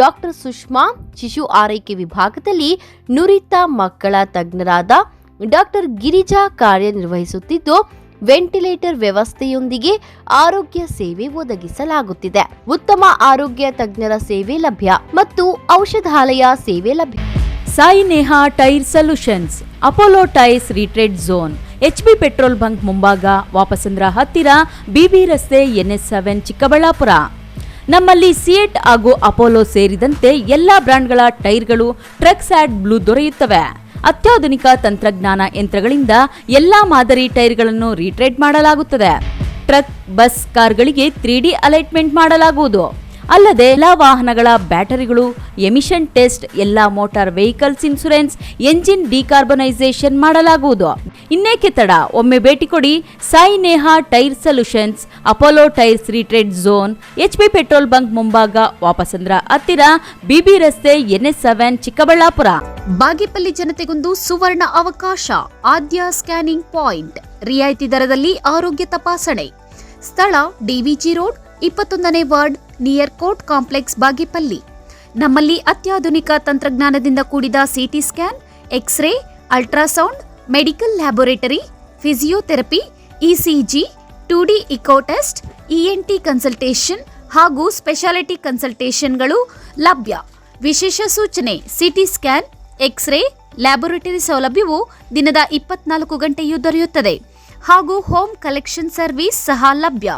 ಡಾಕ್ಟರ್ ಸುಷ್ಮಾ, ಶಿಶು ಆರೈಕೆ ವಿಭಾಗದಲ್ಲಿ ನುರಿತ ಮಕ್ಕಳ ತಜ್ಞರಾದ ಡಾಕ್ಟರ್ ಗಿರಿಜಾ ಕಾರ್ಯನಿರ್ವಹಿಸುತ್ತಿದ್ದು, ವೆಂಟಿಲೇಟರ್ ವ್ಯವಸ್ಥೆಯೊಂದಿಗೆ ಆರೋಗ್ಯ ಸೇವೆ ಒದಗಿಸಲಾಗುತ್ತಿದೆ. ಉತ್ತಮ ಆರೋಗ್ಯ ತಜ್ಞರ ಸೇವೆ ಲಭ್ಯ ಮತ್ತು ಔಷಧಾಲಯ ಸೇವೆ ಲಭ್ಯ. Sai Neha tyre solutions, Apollo tyres retread zone, HB petrol bunk ಮುಂಭಾಗ, ವಾಪಸಂದ್ರ ಹತ್ತಿರ, BB ರಸ್ತೆ, NS7, ಚಿಕ್ಕಬಳ್ಳಾಪುರ. ನಮ್ಮಲ್ಲಿ ಸಿಯೆಟ್ ಹಾಗೂ ಅಪೋಲೋ ಸೇರಿದಂತೆ ಎಲ್ಲಾ ಬ್ರಾಂಡ್ಗಳ ಟೈರ್ಗಳು ಟ್ರಕ್ಸ್ ಆಡ್ ಬ್ಲೂ ದೊರೆಯುತ್ತವೆ. ಅತ್ಯಾಧುನಿಕ ತಂತ್ರಜ್ಞಾನ ಯಂತ್ರಗಳಿಂದ ಎಲ್ಲಾ ಮಾದರಿ ಟೈರ್ಗಳನ್ನು ರೀಟ್ರೇಡ್ ಮಾಡಲಾಗುತ್ತದೆ. ಟ್ರಕ್, ಬಸ್, ಕಾರ್ಗಳಿಗೆ 3D ಅಲೈಟ್ಮೆಂಟ್ ಮಾಡಲಾಗುವುದು. ಅಲ್ಲದೆ ಎಲ್ಲಾ ವಾಹನಗಳ ಬ್ಯಾಟರಿಗಳು ಎಮಿಷನ್ ಟೆಸ್ಟ್, ಎಲ್ಲಾ motor vehicles insurance, engine decarbonisation ಮಾಡಲಾಗುವುದು. ಇನ್ನೇಕೆ ತಡ? ಒಮ್ಮೆ ಭೇಟಿ ಕೊಡಿ. Sai Neha tyre solutions, Apollo tyres retread zone, HB petrol bunk ಮುಂಭಾಗ, ವಾಪಸಂದ್ರ ಹತ್ತಿರ, BB ರಸ್ತೆ, NS7, ಚಿಕ್ಕಬಳ್ಳಾಪುರ. ಬಾಗೇಪಲ್ಲಿ ಜನತೆಗೊಂದು ಸುವರ್ಣ ಅವಕಾಶ. ಆದ್ಯ ಸ್ಕ್ಯಾನಿಂಗ್ ಪಾಯಿಂಟ್, ರಿಯಾಯಿತಿ ದರದಲ್ಲಿ ಆರೋಗ್ಯ ತಪಾಸಣೆ. ಸ್ಥಳ: DVG ರೋಡ್, 21ನೇ ward, near court complex, Bagepalli. ನಮ್ಮಲ್ಲಿ ಅತ್ಯಾಧುನಿಕ ತಂತ್ರಜ್ಞಾನದಿಂದ ಕೂಡಿದ CT scan, x ray, ultrasound, medical laboratory, physiotherapy, ECG, 2D echo test, ENT consultation ಹಾಗೂ ಸ್ಪೆಷಾಲಿಟಿ ಕನ್ಸಲ್ಟೇಷನ್ಗಳು ಲಭ್ಯ. ವಿಶೇಷ ಸೂಚನೆ: CT ಸ್ಕ್ಯಾನ್, ಎಕ್ಸ್ರೇ, ಲ್ಯಾಬೋರೇಟರಿ ಸೌಲಭ್ಯವು ದಿನದ 24 ಗಂಟೆಯೂ ದೊರೆಯುತ್ತದೆ ಹಾಗೂ ಹೋಮ್ ಕಲೆಕ್ಷನ್ ಸರ್ವಿಸ್ ಸಹ ಲಭ್ಯ.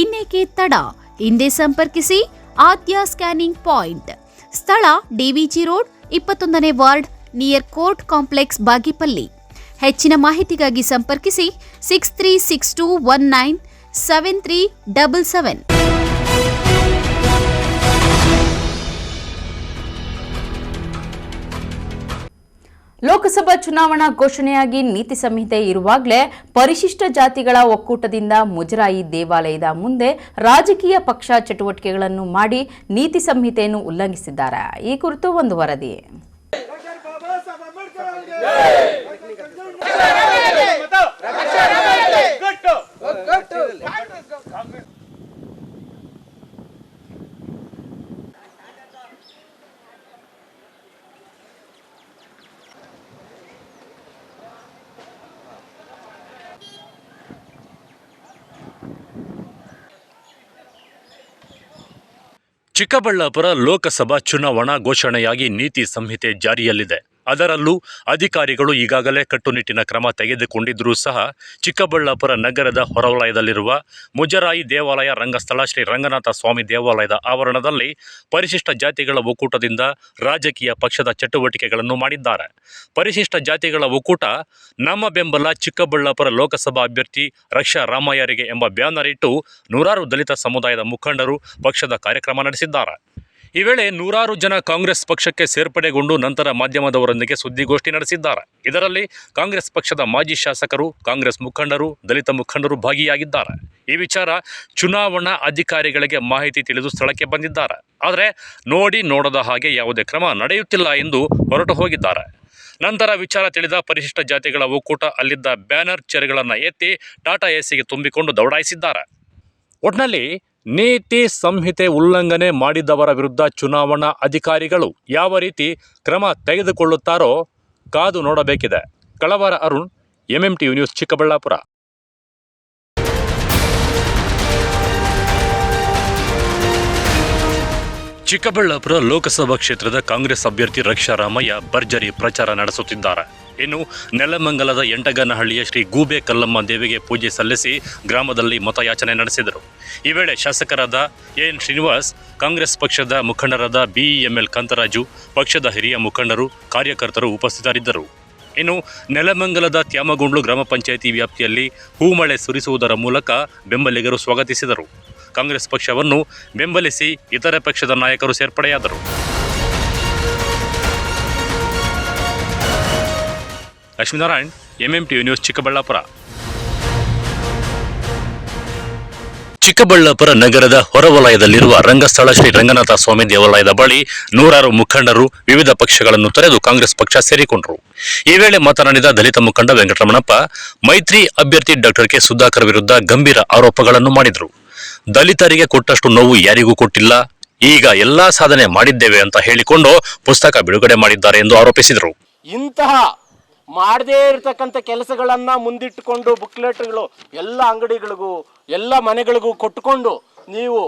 ಇನ್ನೇಕೆ ತಡ? ಹಿಂದೆ ಸಂಪರ್ಕಿಸಿ. Aadya scanning point. ಸ್ಥಳ: DVG ರೋಡ್, 21ನೇ ward, near court complex, Bagepalli. ಹೆಚ್ಚಿನ ಮಾಹಿತಿಗಾಗಿ ಸಂಪರ್ಕಿಸಿ 6362197377. ಲೋಕಸಭಾ ಚುನಾವಣಾ ಘೋಷಣೆಯಾಗಿ ನೀತಿ ಸಂಹಿತೆ ಇರುವಾಗಲೇ ಪರಿಶಿಷ್ಟ ಜಾತಿಗಳ ಒಕ್ಕೂಟದಿಂದ ಮುಜರಾಯಿ ದೇವಾಲಯದ ಮುಂದೆ ರಾಜಕೀಯ ಪಕ್ಷ ಚಟುವಟಿಕೆಗಳನ್ನು ಮಾಡಿ ನೀತಿ ಸಂಹಿತೆಯನ್ನು ಉಲ್ಲಂಘಿಸಿದ್ದಾರೆ. ಈ ಕುರಿತು ಒಂದು ವರದಿ. ಚಿಕ್ಕಬಳ್ಳಾಪುರ ಲೋಕಸಭಾ ಚುನಾವಣಾ ಘೋಷಣೆಯಾಗಿ ನೀತಿ ಸಂಹಿತೆ ಜಾರಿಯಲ್ಲಿದೆ. ಅದರಲ್ಲೂ ಅಧಿಕಾರಿಗಳು ಈಗಾಗಲೇ ಕಟ್ಟುನಿಟ್ಟಿನ ಕ್ರಮ ತೆಗೆದುಕೊಂಡಿದ್ದರೂ ಸಹ ಚಿಕ್ಕಬಳ್ಳಾಪುರ ನಗರದ ಹೊರವಲಯದಲ್ಲಿರುವ ಮುಜರಾಯಿ ದೇವಾಲಯ ರಂಗಸ್ಥಳ ಶ್ರೀ ರಂಗನಾಥ ಸ್ವಾಮಿ ದೇವಾಲಯದ ಆವರಣದಲ್ಲಿ ಪರಿಶಿಷ್ಟ ಜಾತಿಗಳ ಒಕ್ಕೂಟದಿಂದ ರಾಜಕೀಯ ಪಕ್ಷದ ಚಟುವಟಿಕೆಗಳನ್ನು ಮಾಡಿದ್ದಾರೆ. ಪರಿಶಿಷ್ಟ ಜಾತಿಗಳ ಒಕ್ಕೂಟ ನಮ್ಮ ಬೆಂಬಲ ಚಿಕ್ಕಬಳ್ಳಾಪುರ ಲೋಕಸಭಾ ಅಭ್ಯರ್ಥಿ ರಕ್ಷಾ ರಾಮಯ್ಯರಿಗೆ ಎಂಬ ಬ್ಯಾನರ್ ಇಟ್ಟು ನೂರಾರು ದಲಿತ ಸಮುದಾಯದ ಮುಖಂಡರು ಪಕ್ಷದ ಕಾರ್ಯಕ್ರಮ ನಡೆಸಿದ್ದಾರೆ. ಈ ವೇಳೆ ನೂರಾರು ಜನ ಕಾಂಗ್ರೆಸ್ ಪಕ್ಷಕ್ಕೆ ಸೇರ್ಪಡೆಗೊಂಡು ನಂತರ ಮಾಧ್ಯಮದವರೊಂದಿಗೆ ಸುದ್ದಿಗೋಷ್ಠಿ ನಡೆಸಿದ್ದಾರೆ. ಇದರಲ್ಲಿ ಕಾಂಗ್ರೆಸ್ ಪಕ್ಷದ ಮಾಜಿ ಶಾಸಕರು, ಕಾಂಗ್ರೆಸ್ ಮುಖಂಡರು, ದಲಿತ ಮುಖಂಡರು ಭಾಗಿಯಾಗಿದ್ದಾರೆ. ಈ ವಿಚಾರ ಚುನಾವಣಾ ಅಧಿಕಾರಿಗಳಿಗೆ ಮಾಹಿತಿ ತಿಳಿದು ಸ್ಥಳಕ್ಕೆ ಬಂದಿದ್ದಾರೆ. ಆದರೆ ನೋಡದ ಹಾಗೆ ಯಾವುದೇ ಕ್ರಮ ನಡೆಯುತ್ತಿಲ್ಲ ಎಂದು ಹೊರಟು ಹೋಗಿದ್ದಾರೆ. ನಂತರ ವಿಚಾರ ತಿಳಿದ ಪರಿಶಿಷ್ಟ ಜಾತಿಗಳ ಒಕ್ಕೂಟ ಅಲ್ಲಿದ್ದ ಬ್ಯಾನರ್ ಚೇರ್ಗಳನ್ನು ಎತ್ತಿ ಟಾಟಾ ಎಸಿಗೆ ತುಂಬಿಕೊಂಡು ದೌಡಾಯಿಸಿದ್ದಾರೆ. ಒಟ್ನಲ್ಲಿ ನೀತಿ ಸಂಹಿತೆ ಉಲ್ಲಂಘನೆ ಮಾಡಿದವರ ವಿರುದ್ಧ ಚುನಾವಣಾ ಅಧಿಕಾರಿಗಳು ಯಾವ ರೀತಿ ಕ್ರಮ ತೆಗೆದುಕೊಳ್ಳುತ್ತಾರೋ ಕಾದು ನೋಡಬೇಕಿದೆ. ಕಳವಾರ ಅರುಣ್, ಎಂಎಂಟಿವಿ ನ್ಯೂಸ್, ಚಿಕ್ಕಬಳ್ಳಾಪುರ. ಚಿಕ್ಕಬಳ್ಳಾಪುರ ಲೋಕಸಭಾ ಕ್ಷೇತ್ರದ ಕಾಂಗ್ರೆಸ್ ಅಭ್ಯರ್ಥಿ ರಕ್ಷಾ ರಾಮಯ್ಯ ಭರ್ಜರಿ ಪ್ರಚಾರ ನಡೆಸುತ್ತಿದ್ದಾರೆ. ಇನ್ನು ನೆಲಮಂಗಲದ ಎಂಟಗನಹಳ್ಳಿಯ ಶ್ರೀ ಗೂಬೆ ಕಲ್ಲಮ್ಮ ದೇವಿಗೆ ಪೂಜೆ ಸಲ್ಲಿಸಿ ಗ್ರಾಮದಲ್ಲಿ ಮತಯಾಚನೆ ನಡೆಸಿದರು. ಈ ವೇಳೆ ಶಾಸಕರಾದ ಎನ್ ಶ್ರೀನಿವಾಸ್, ಕಾಂಗ್ರೆಸ್ ಪಕ್ಷದ ಮುಖಂಡರಾದ ಬಿಇಎಂಎಲ್ ಕಾಂತರಾಜು, ಪಕ್ಷದ ಹಿರಿಯ ಮುಖಂಡರು, ಕಾರ್ಯಕರ್ತರು ಉಪಸ್ಥಿತರಿದ್ದರು. ಇನ್ನು ನೆಲಮಂಗಲದ ತ್ಯಾಮಗೊಂಡ್ಲು ಗ್ರಾಮ ಪಂಚಾಯಿತಿ ವ್ಯಾಪ್ತಿಯಲ್ಲಿ ಹೂಮಳೆ ಸುರಿಸುವುದರ ಮೂಲಕ ಬೆಂಬಲಿಗರು ಸ್ವಾಗತಿಸಿದರು. ಕಾಂಗ್ರೆಸ್ ಪಕ್ಷವನ್ನು ಬೆಂಬಲಿಸಿ ಇತರೆ ಪಕ್ಷದ ನಾಯಕರು ಸೇರ್ಪಡೆಯಾದರು. Lakshminarayan, MMTV news, Chikkaballapur. ಚಿಕ್ಕಬಳ್ಳಾಪುರ ನಗರದ ಹೊರವಲಯದಲ್ಲಿರುವ ರಂಗಸ್ಥಳ ಶ್ರೀ ರಂಗನಾಥ ಸ್ವಾಮಿ ದೇವಾಲಯದ ಬಳಿ ನೂರಾರು ಮುಖಂಡರು ವಿವಿಧ ಪಕ್ಷಗಳನ್ನು ತೊರೆದು ಕಾಂಗ್ರೆಸ್ ಪಕ್ಷ ಸೇರಿಕೊಂಡರು. ಈ ವೇಳೆ ಮಾತನಾಡಿದ ದಲಿತ ಮುಖಂಡ ವೆಂಕಟರಮಣಪ್ಪ, ಮೈತ್ರಿ ಅಭ್ಯರ್ಥಿ ಡಾಕ್ಟರ್ ಕೆ ಸುಧಾಕರ್ ವಿರುದ್ಧ ಗಂಭೀರ ಆರೋಪಗಳನ್ನು ಮಾಡಿದರು. ದಲಿತರಿಗೆ ಕೊಟ್ಟಷ್ಟು ನೋವು ಯಾರಿಗೂ ಕೊಟ್ಟಿಲ್ಲ, ಈಗ ಎಲ್ಲಾ ಸಾಧನೆ ಮಾಡಿದ್ದೇವೆ ಅಂತ ಹೇಳಿಕೊಂಡು ಪುಸ್ತಕ ಬಿಡುಗಡೆ ಮಾಡಿದ್ದಾರೆ ಎಂದು ಆರೋಪಿಸಿದರು. ಇಂತಹ ಮಾಡದೇ ಇರತಕ್ಕಂಥ ಕೆಲಸಗಳನ್ನು ಮುಂದಿಟ್ಟುಕೊಂಡು ಬುಕ್ಲೆಟ್ಗಳು ಎಲ್ಲ ಅಂಗಡಿಗಳಿಗೂ ಎಲ್ಲ ಮನೆಗಳಿಗೂ ಕೊಟ್ಟುಕೊಂಡು ನೀವು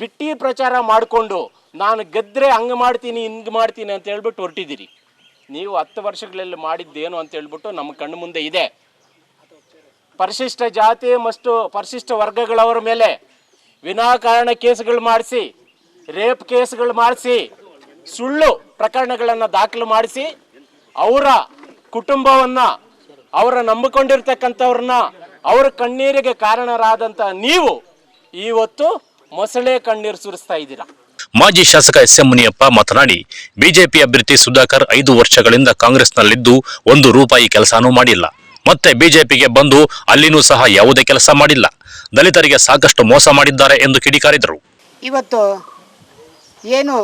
ಬಿಟ್ಟಿ ಪ್ರಚಾರ ಮಾಡಿಕೊಂಡು ನಾನು ಗೆದ್ದರೆ ಹಂಗೆ ಮಾಡ್ತೀನಿ ಹಿಂಗೆ ಮಾಡ್ತೀನಿ ಅಂತ ಹೇಳ್ಬಿಟ್ಟು ಹೊರಟಿದ್ದೀರಿ. ನೀವು 10 ವರ್ಷಗಳಲ್ಲಿ ಮಾಡಿದ್ದೇನು ಅಂತ ಹೇಳ್ಬಿಟ್ಟು ನಮ್ಮ ಕಣ್ಣು ಮುಂದೆ ಇದೆ. ಪರಿಶಿಷ್ಟ ಜಾತಿ ಮತ್ತು ಪರಿಶಿಷ್ಟ ವರ್ಗಗಳವರ ಮೇಲೆ ವಿನಾಕಾರಣ ಕೇಸುಗಳು ಮಾಡಿಸಿ, ರೇಪ್ ಕೇಸುಗಳು ಮಾಡಿಸಿ, ಸುಳ್ಳು ಪ್ರಕರಣಗಳನ್ನು ದಾಖಲು ಮಾಡಿಸಿ ಅವರ ಕುಟುಂಬವನ್ನು, ಅವರ ನಂಬಿಕೊಂಡಿರ್ತಕ್ಕಂಥವ್ರನ್ನ, ಅವರ ಕಣ್ಣೀರಿಗೆ ಕಾರಣರಾದಂಥ ನೀವು ಇವತ್ತು ಮೊಸಳೆ ಕಣ್ಣೀರು ಸುರಿಸ್ತಾ ಇದ್ದೀರಾ. ಮಾಜಿ ಶಾಸಕ ಎಸ್.ಎಂ. ಮುನಿಯಪ್ಪ ಮಾತನಾಡಿ, ಬಿಜೆಪಿ ಅಭ್ಯರ್ಥಿ ಸುಧಾಕರ್ 5 ವರ್ಷಗಳಿಂದ ಕಾಂಗ್ರೆಸ್ನಲ್ಲಿದ್ದು 1 ರೂಪಾಯಿ ಕೆಲಸನೂ ಮಾಡಿಲ್ಲ. ಮತ್ತೆ ಬಿಜೆಪಿಗೆ ಬಂದು ಅಲ್ಲಿನೂ ಸಹ ಯಾವುದೇ ಕೆಲಸ ಮಾಡಿಲ್ಲ. ದಲಿತರಿಗೆ ಸಾಕಷ್ಟು ಮೋಸ ಮಾಡಿದ್ದಾರೆ ಎಂದು ಕಿಡಿಕಾರಿದರು. ಇವತ್ತು ಏನು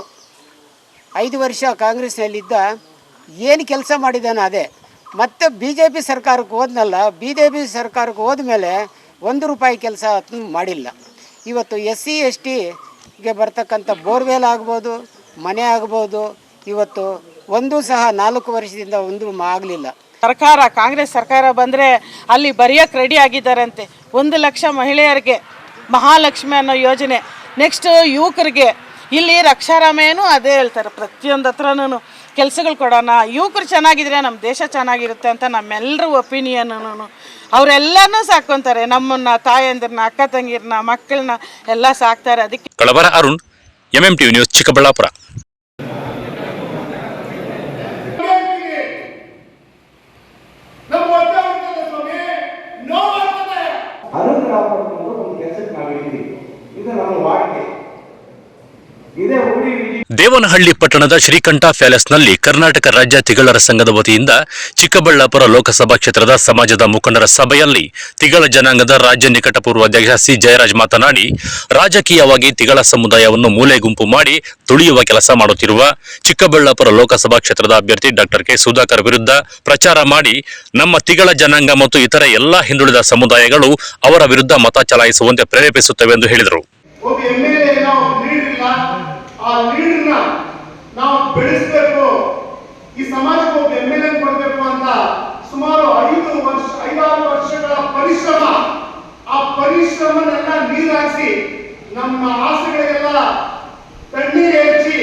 5 ವರ್ಷ ಕಾಂಗ್ರೆಸ್ನಲ್ಲಿದ್ದ ಏನು ಕೆಲಸ ಮಾಡಿದ್ದಾನೆ ಅದೇ ಮತ್ತೆ BJP ಸರ್ಕಾರಕ್ಕೆ ಹೋದ್ನಲ್ಲ, BJP ಸರ್ಕಾರಕ್ಕೆ ಹೋದ್ಮೇಲೆ 1 ರೂಪಾಯಿ ಕೆಲಸ ಮಾಡಿಲ್ಲ. ಇವತ್ತು SC STಗೆ ಬರ್ತಕ್ಕಂಥ ಬೋರ್ವೆಲ್ ಆಗ್ಬೋದು, ಮನೆ ಆಗ್ಬೋದು, ಇವತ್ತು ಒಂದು ಸಹ 4 ವರ್ಷದಿಂದ ಒಂದು ಆಗಲಿಲ್ಲ. ಸರ್ಕಾರ, ಕಾಂಗ್ರೆಸ್ ಸರ್ಕಾರ ಬಂದರೆ ಅಲ್ಲಿ ಬರೆಯೋಕ್ಕೆ ರೆಡಿ ಆಗಿದ್ದಾರಂತೆ. 1 ಲಕ್ಷ ಮಹಿಳೆಯರಿಗೆ ಮಹಾಲಕ್ಷ್ಮಿ ಅನ್ನೋ ಯೋಜನೆ, ನೆಕ್ಸ್ಟ್ ಯುವಕರಿಗೆ ಇಲ್ಲಿ ರಕ್ಷಾರಾಮಯ್ಯನೂ ಅದೇ ಹೇಳ್ತಾರೆ, ಪ್ರತಿಯೊಂದು ಹತ್ರನೂ ಕೆಲಸಗಳು ಕೊಡೋಣ, ಯುವಕರು ಚೆನ್ನಾಗಿದ್ರೆ ನಮ್ಮ ದೇಶ ಚೆನ್ನಾಗಿರುತ್ತೆ ಅಂತ ನಮ್ಮೆಲ್ಲರ ಒಪಿನಿಯನ್ನು. ಅವರೆಲ್ಲನೂ ಸಾಕೊಂತಾರೆ, ನಮ್ಮನ್ನ ತಾಯಂದಿರನ್ನ, ಅಕ್ಕ ತಂಗಿರನ್ನ, ಮಕ್ಕಳನ್ನ ಎಲ್ಲ ಸಾಕ್ತಾರೆ. ಅದಕ್ಕೆ ಕಳವಾರ ಅರುಣ್, ಎಂಎಂಟಿವಿ ನ್ಯೂಸ್, ಚಿಕ್ಕಬಳ್ಳಾಪುರ. ದೇವನಹಳ್ಳಿ ಪಟ್ಟಣದ ಶ್ರೀಕಂಠ ಪ್ಯಾಲೇಸ್ನಲ್ಲಿ ಕರ್ನಾಟಕ ರಾಜ್ಯ ತಿಗಳರ ಸಂಘದ ವತಿಯಿಂದ ಚಿಕ್ಕಬಳ್ಳಾಪುರ ಲೋಕಸಭಾ ಕ್ಷೇತ್ರದ ಸಮಾಜದ ಮುಖಂಡರ ಸಭೆಯಲ್ಲಿ ತಿಗಳ ಜನಾಂಗದ ರಾಜ್ಯ ನಿಕಟಪೂರ್ವ ಅಧ್ಯಕ್ಷ ಸಿ ಜಯರಾಜ್ ಮಾತನಾಡಿ, ರಾಜಕೀಯವಾಗಿ ತಿಗಳ ಸಮುದಾಯವನ್ನು ಮೂಲೆ ಗುಂಪು ಮಾಡಿ ತುಳಿಯುವ ಕೆಲಸ ಮಾಡುತ್ತಿರುವ ಚಿಕ್ಕಬಳ್ಳಾಪುರ ಲೋಕಸಭಾ ಕ್ಷೇತ್ರದ ಅಭ್ಯರ್ಥಿ ಡಾಕ್ಟರ್ ಕೆ ಸುಧಾಕರ್ ವಿರುದ್ಧ ಪ್ರಚಾರ ಮಾಡಿ ನಮ್ಮ ತಿಗಳ ಜನಾಂಗ ಮತ್ತು ಇತರೆ ಎಲ್ಲಾ ಹಿಂದುಳಿದ ಸಮುದಾಯಗಳು ಅವರ ವಿರುದ್ಧ ಮತ ಚಲಾಯಿಸುವಂತೆ ಪ್ರೇರೇಪಿಸುತ್ತವೆ ಎಂದು ಹೇಳಿದರು. ಆ ಲೀಡರ್ನ ನಾವು ಬೆಳೆಸಬೇಕು, ಈ ಸಮಾಜಕ್ಕೆ ಒಬ್ಬ MLA ಕೊಡಬೇಕು ಅಂತ ಸುಮಾರು 5-6 ವರ್ಷಗಳ ಪರಿಶ್ರಮ, ಆ ಪರಿಶ್ರಮನೆಲ್ಲ ನೀರಾಗಿಸಿ ನಮ್ಮ ಆಸೆಗಳಿಗೆಲ್ಲ ತಣ್ಣೀರು ಹೆಚ್ಚಿ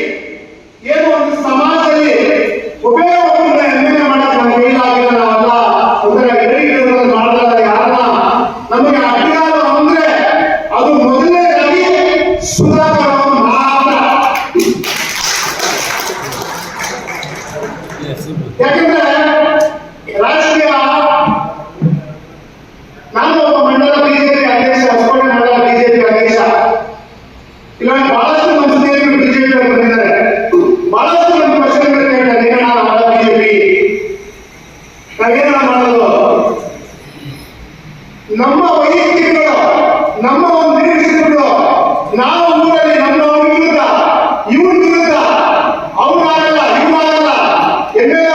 ಏನು ಒಂದು ಸಮಾಜದಲ್ಲಿ ಒಬ್ಬೇ ಒಬ್ಬರನ್ನ MLA ಮಾಡಕ್ಕೆ ನಮ್ಮ ಕೈಲಾಗಿಲ್ಲ. ನಾವೆಲ್ಲ ಒಂದರ ಹೇಳಿಕೆಗಳನ್ನು ಮಾಡಿದಾಗ ಕಾರಣ ನಮಗೆ ಅಧಿಕಾರ ಅಂದ್ರೆ ಅದು ಮೊದಲನೇದಾಗಿ ಸುಧಾಕರ್ ಅವರು ಮಾತ್ರ. ಯಾಕಂದ್ರೆ ರಾಜಕೀಯ, ನಾನು ಒಬ್ಬ ಮಂಡಲ ಬಿಜೆಪಿ ಅಧ್ಯಕ್ಷ, ಹೊಸಕೋಟೆ ಮಂಡಲ ಬಿಜೆಪಿ ಅಧ್ಯಕ್ಷ. ಇಲ್ಲ ಬಹಳಷ್ಟು ನಮ್ಮ ಸ್ನೇಹಿತರು ಬಿಜೆಪಿ ಬಂದಿದ್ದಾರೆ, ಬಹಳಷ್ಟು ನಮ್ಮ ಪ್ರಶ್ನೆಗಳು ಕೇಳ್ತಾರೆ, ಏನ ಮಂಡಲ ಬಿಜೆಪಿ ನಾವೇನ ಮಾಡೋದು? ನಮ್ಮ ವೈಯಕ್ತಿಕರು, ನಮ್ಮ ಒಂದು ನಿರೀಕ್ಷೆಗಳು, ನಾವು ಊರಲ್ಲಿ ನಮ್ಮ ವಿರುದ್ಧ, ಇವ್ರ ವಿರುದ್ಧ, ಅವ್ರಾಗಲ್ಲ ಇವ್ರಾಗಲ್ಲ MLA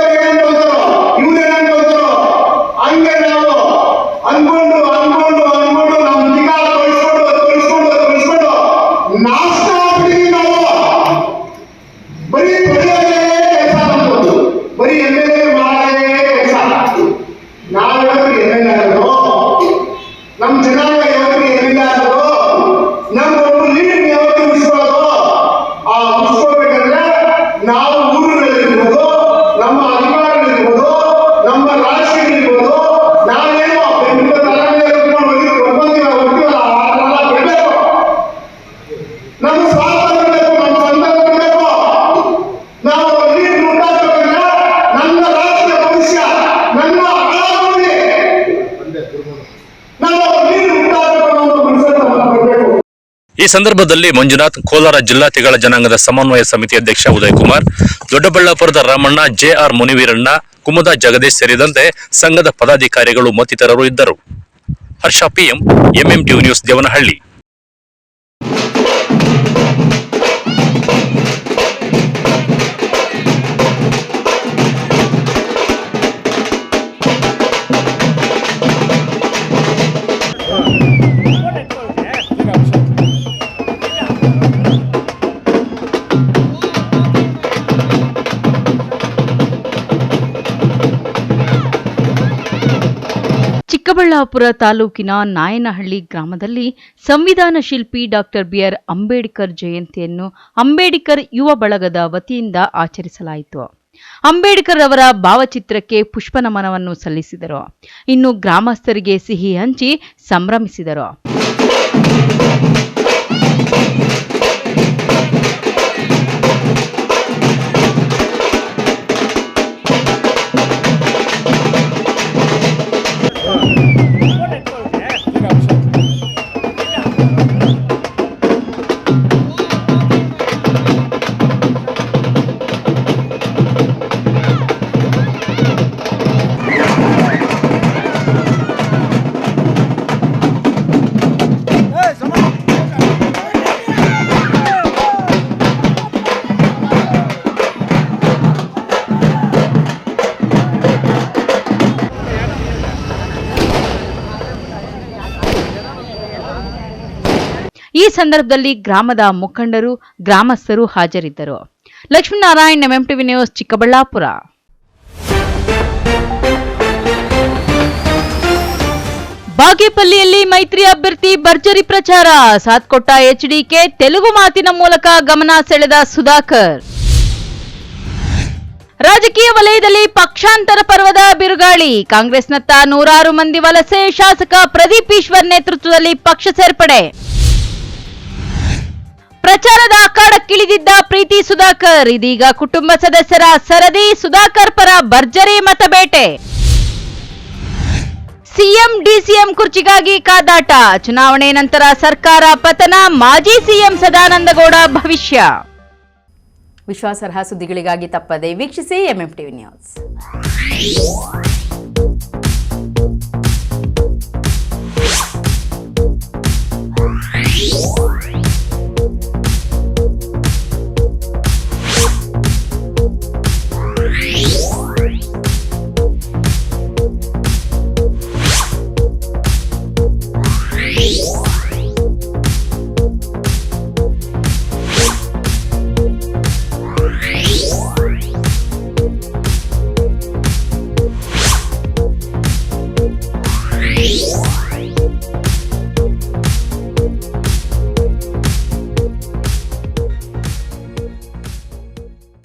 ಸಂದರ್ಭದಲ್ಲಿ ಮಂಜುನಾಥ್, ಕೋಲಾರ ಜಿಲ್ಲಾ ತಿಗಳ ಜನಾಂಗದ ಸಮನ್ವಯ ಸಮಿತಿ ಅಧ್ಯಕ್ಷ ಉದಯ್ ಕುಮಾರ್, ದೊಡ್ಡಬಳ್ಳಾಪುರದ ರಾಮಣ್ಣ, ಜೆಆರ್ ಮುನಿವೀರಣ್ಣ, ಕುಮುದ ಜಗದೀಶ್ ಸೇರಿದಂತೆ ಸಂಘದ ಪದಾಧಿಕಾರಿಗಳು ಮತ್ತಿತರರು ಇದ್ದರು. Harsha PM, MMTV news, Devanahalli. Chikkaballapur ತಾಲೂಕಿನ ನಾಯನಹಳ್ಳಿ ಗ್ರಾಮದಲ್ಲಿ ಸಂವಿಧಾನ ಶಿಲ್ಪಿ ಡಾಕ್ಟರ್ BR ಅಂಬೇಡ್ಕರ್ ಜಯಂತಿಯನ್ನು ಅಂಬೇಡ್ಕರ್ ಯುವ ಬಳಗದ ವತಿಯಿಂದ ಆಚರಿಸಲಾಯಿತು. ಅಂಬೇಡ್ಕರ್ ಅವರ ಭಾವಚಿತ್ರಕ್ಕೆ ಪುಷ್ಪನಮನವನ್ನು ಸಲ್ಲಿಸಿದರು. ಇನ್ನು ಗ್ರಾಮಸ್ಥರಿಗೆ ಸಿಹಿ ಹಂಚಿ ಸಂಭ್ರಮಿಸಿದರು. ಈ ಸಂದರ್ಭದಲ್ಲಿ ಗ್ರಾಮದ ಮುಖಂಡರು, ಗ್ರಾಮಸ್ಥರು ಹಾಜರಿದ್ದರು. Lakshminarayan, MMTV news, Chikkaballapur. ಬಾಗೇಪಲ್ಲಿಯಲ್ಲಿ ಮೈತ್ರಿ ಅಭ್ಯರ್ಥಿ ಭರ್ಜರಿ ಪ್ರಚಾರ. ಸಾಥ್ ಕೊಟ್ಟ HDK, ತೆಲುಗು ಮಾತಿನ ಮೂಲಕ ಗಮನ ಸೆಳೆದ ಸುಧಾಕರ್. ರಾಜಕೀಯ ವಲಯದಲ್ಲಿ ಪಕ್ಷಾಂತರ ಪರ್ವದ ಬಿರುಗಾಳಿ. ಕಾಂಗ್ರೆಸ್ನತ್ತ ನೂರಾರು ಮಂದಿ ವಲಸೆ. ಶಾಸಕ ಪ್ರದೀಪ್ ಈಶ್ವರ್ ನೇತೃತ್ವದಲ್ಲಿ ಪಕ್ಷ ಸೇರ್ಪಡೆ. ಪ್ರಚಾರದ ಅಖಾಡಕ್ಕಿಳಿದಿದ್ದ ಪ್ರೀತಿ ಸುಧಾಕರ್. ಇದೀಗ ಕುಟುಂಬ ಸದಸ್ಯರ ಸರದಿ. ಸುಧಾಕರ್ ಪರ ಭರ್ಜರಿ ಮತಬೇಟೆ. CM DCM ಕುರ್ಚಿಗಾಗಿ ಕಾದಾಟ. ಚುನಾವಣೆ ನಂತರ ಸರ್ಕಾರ ಪತನ. ಮಾಜಿ ಸಿಎಂ ಸದಾನಂದಗೌಡ ಭವಿಷ್ಯ. ವಿಶ್ವಾಸಾರ್ಹ ಸುದ್ದಿಗಳಿಗಾಗಿ ತಪ್ಪದೆ ವೀಕ್ಷಿಸಿ MMTV ನ್ಯೂಸ್.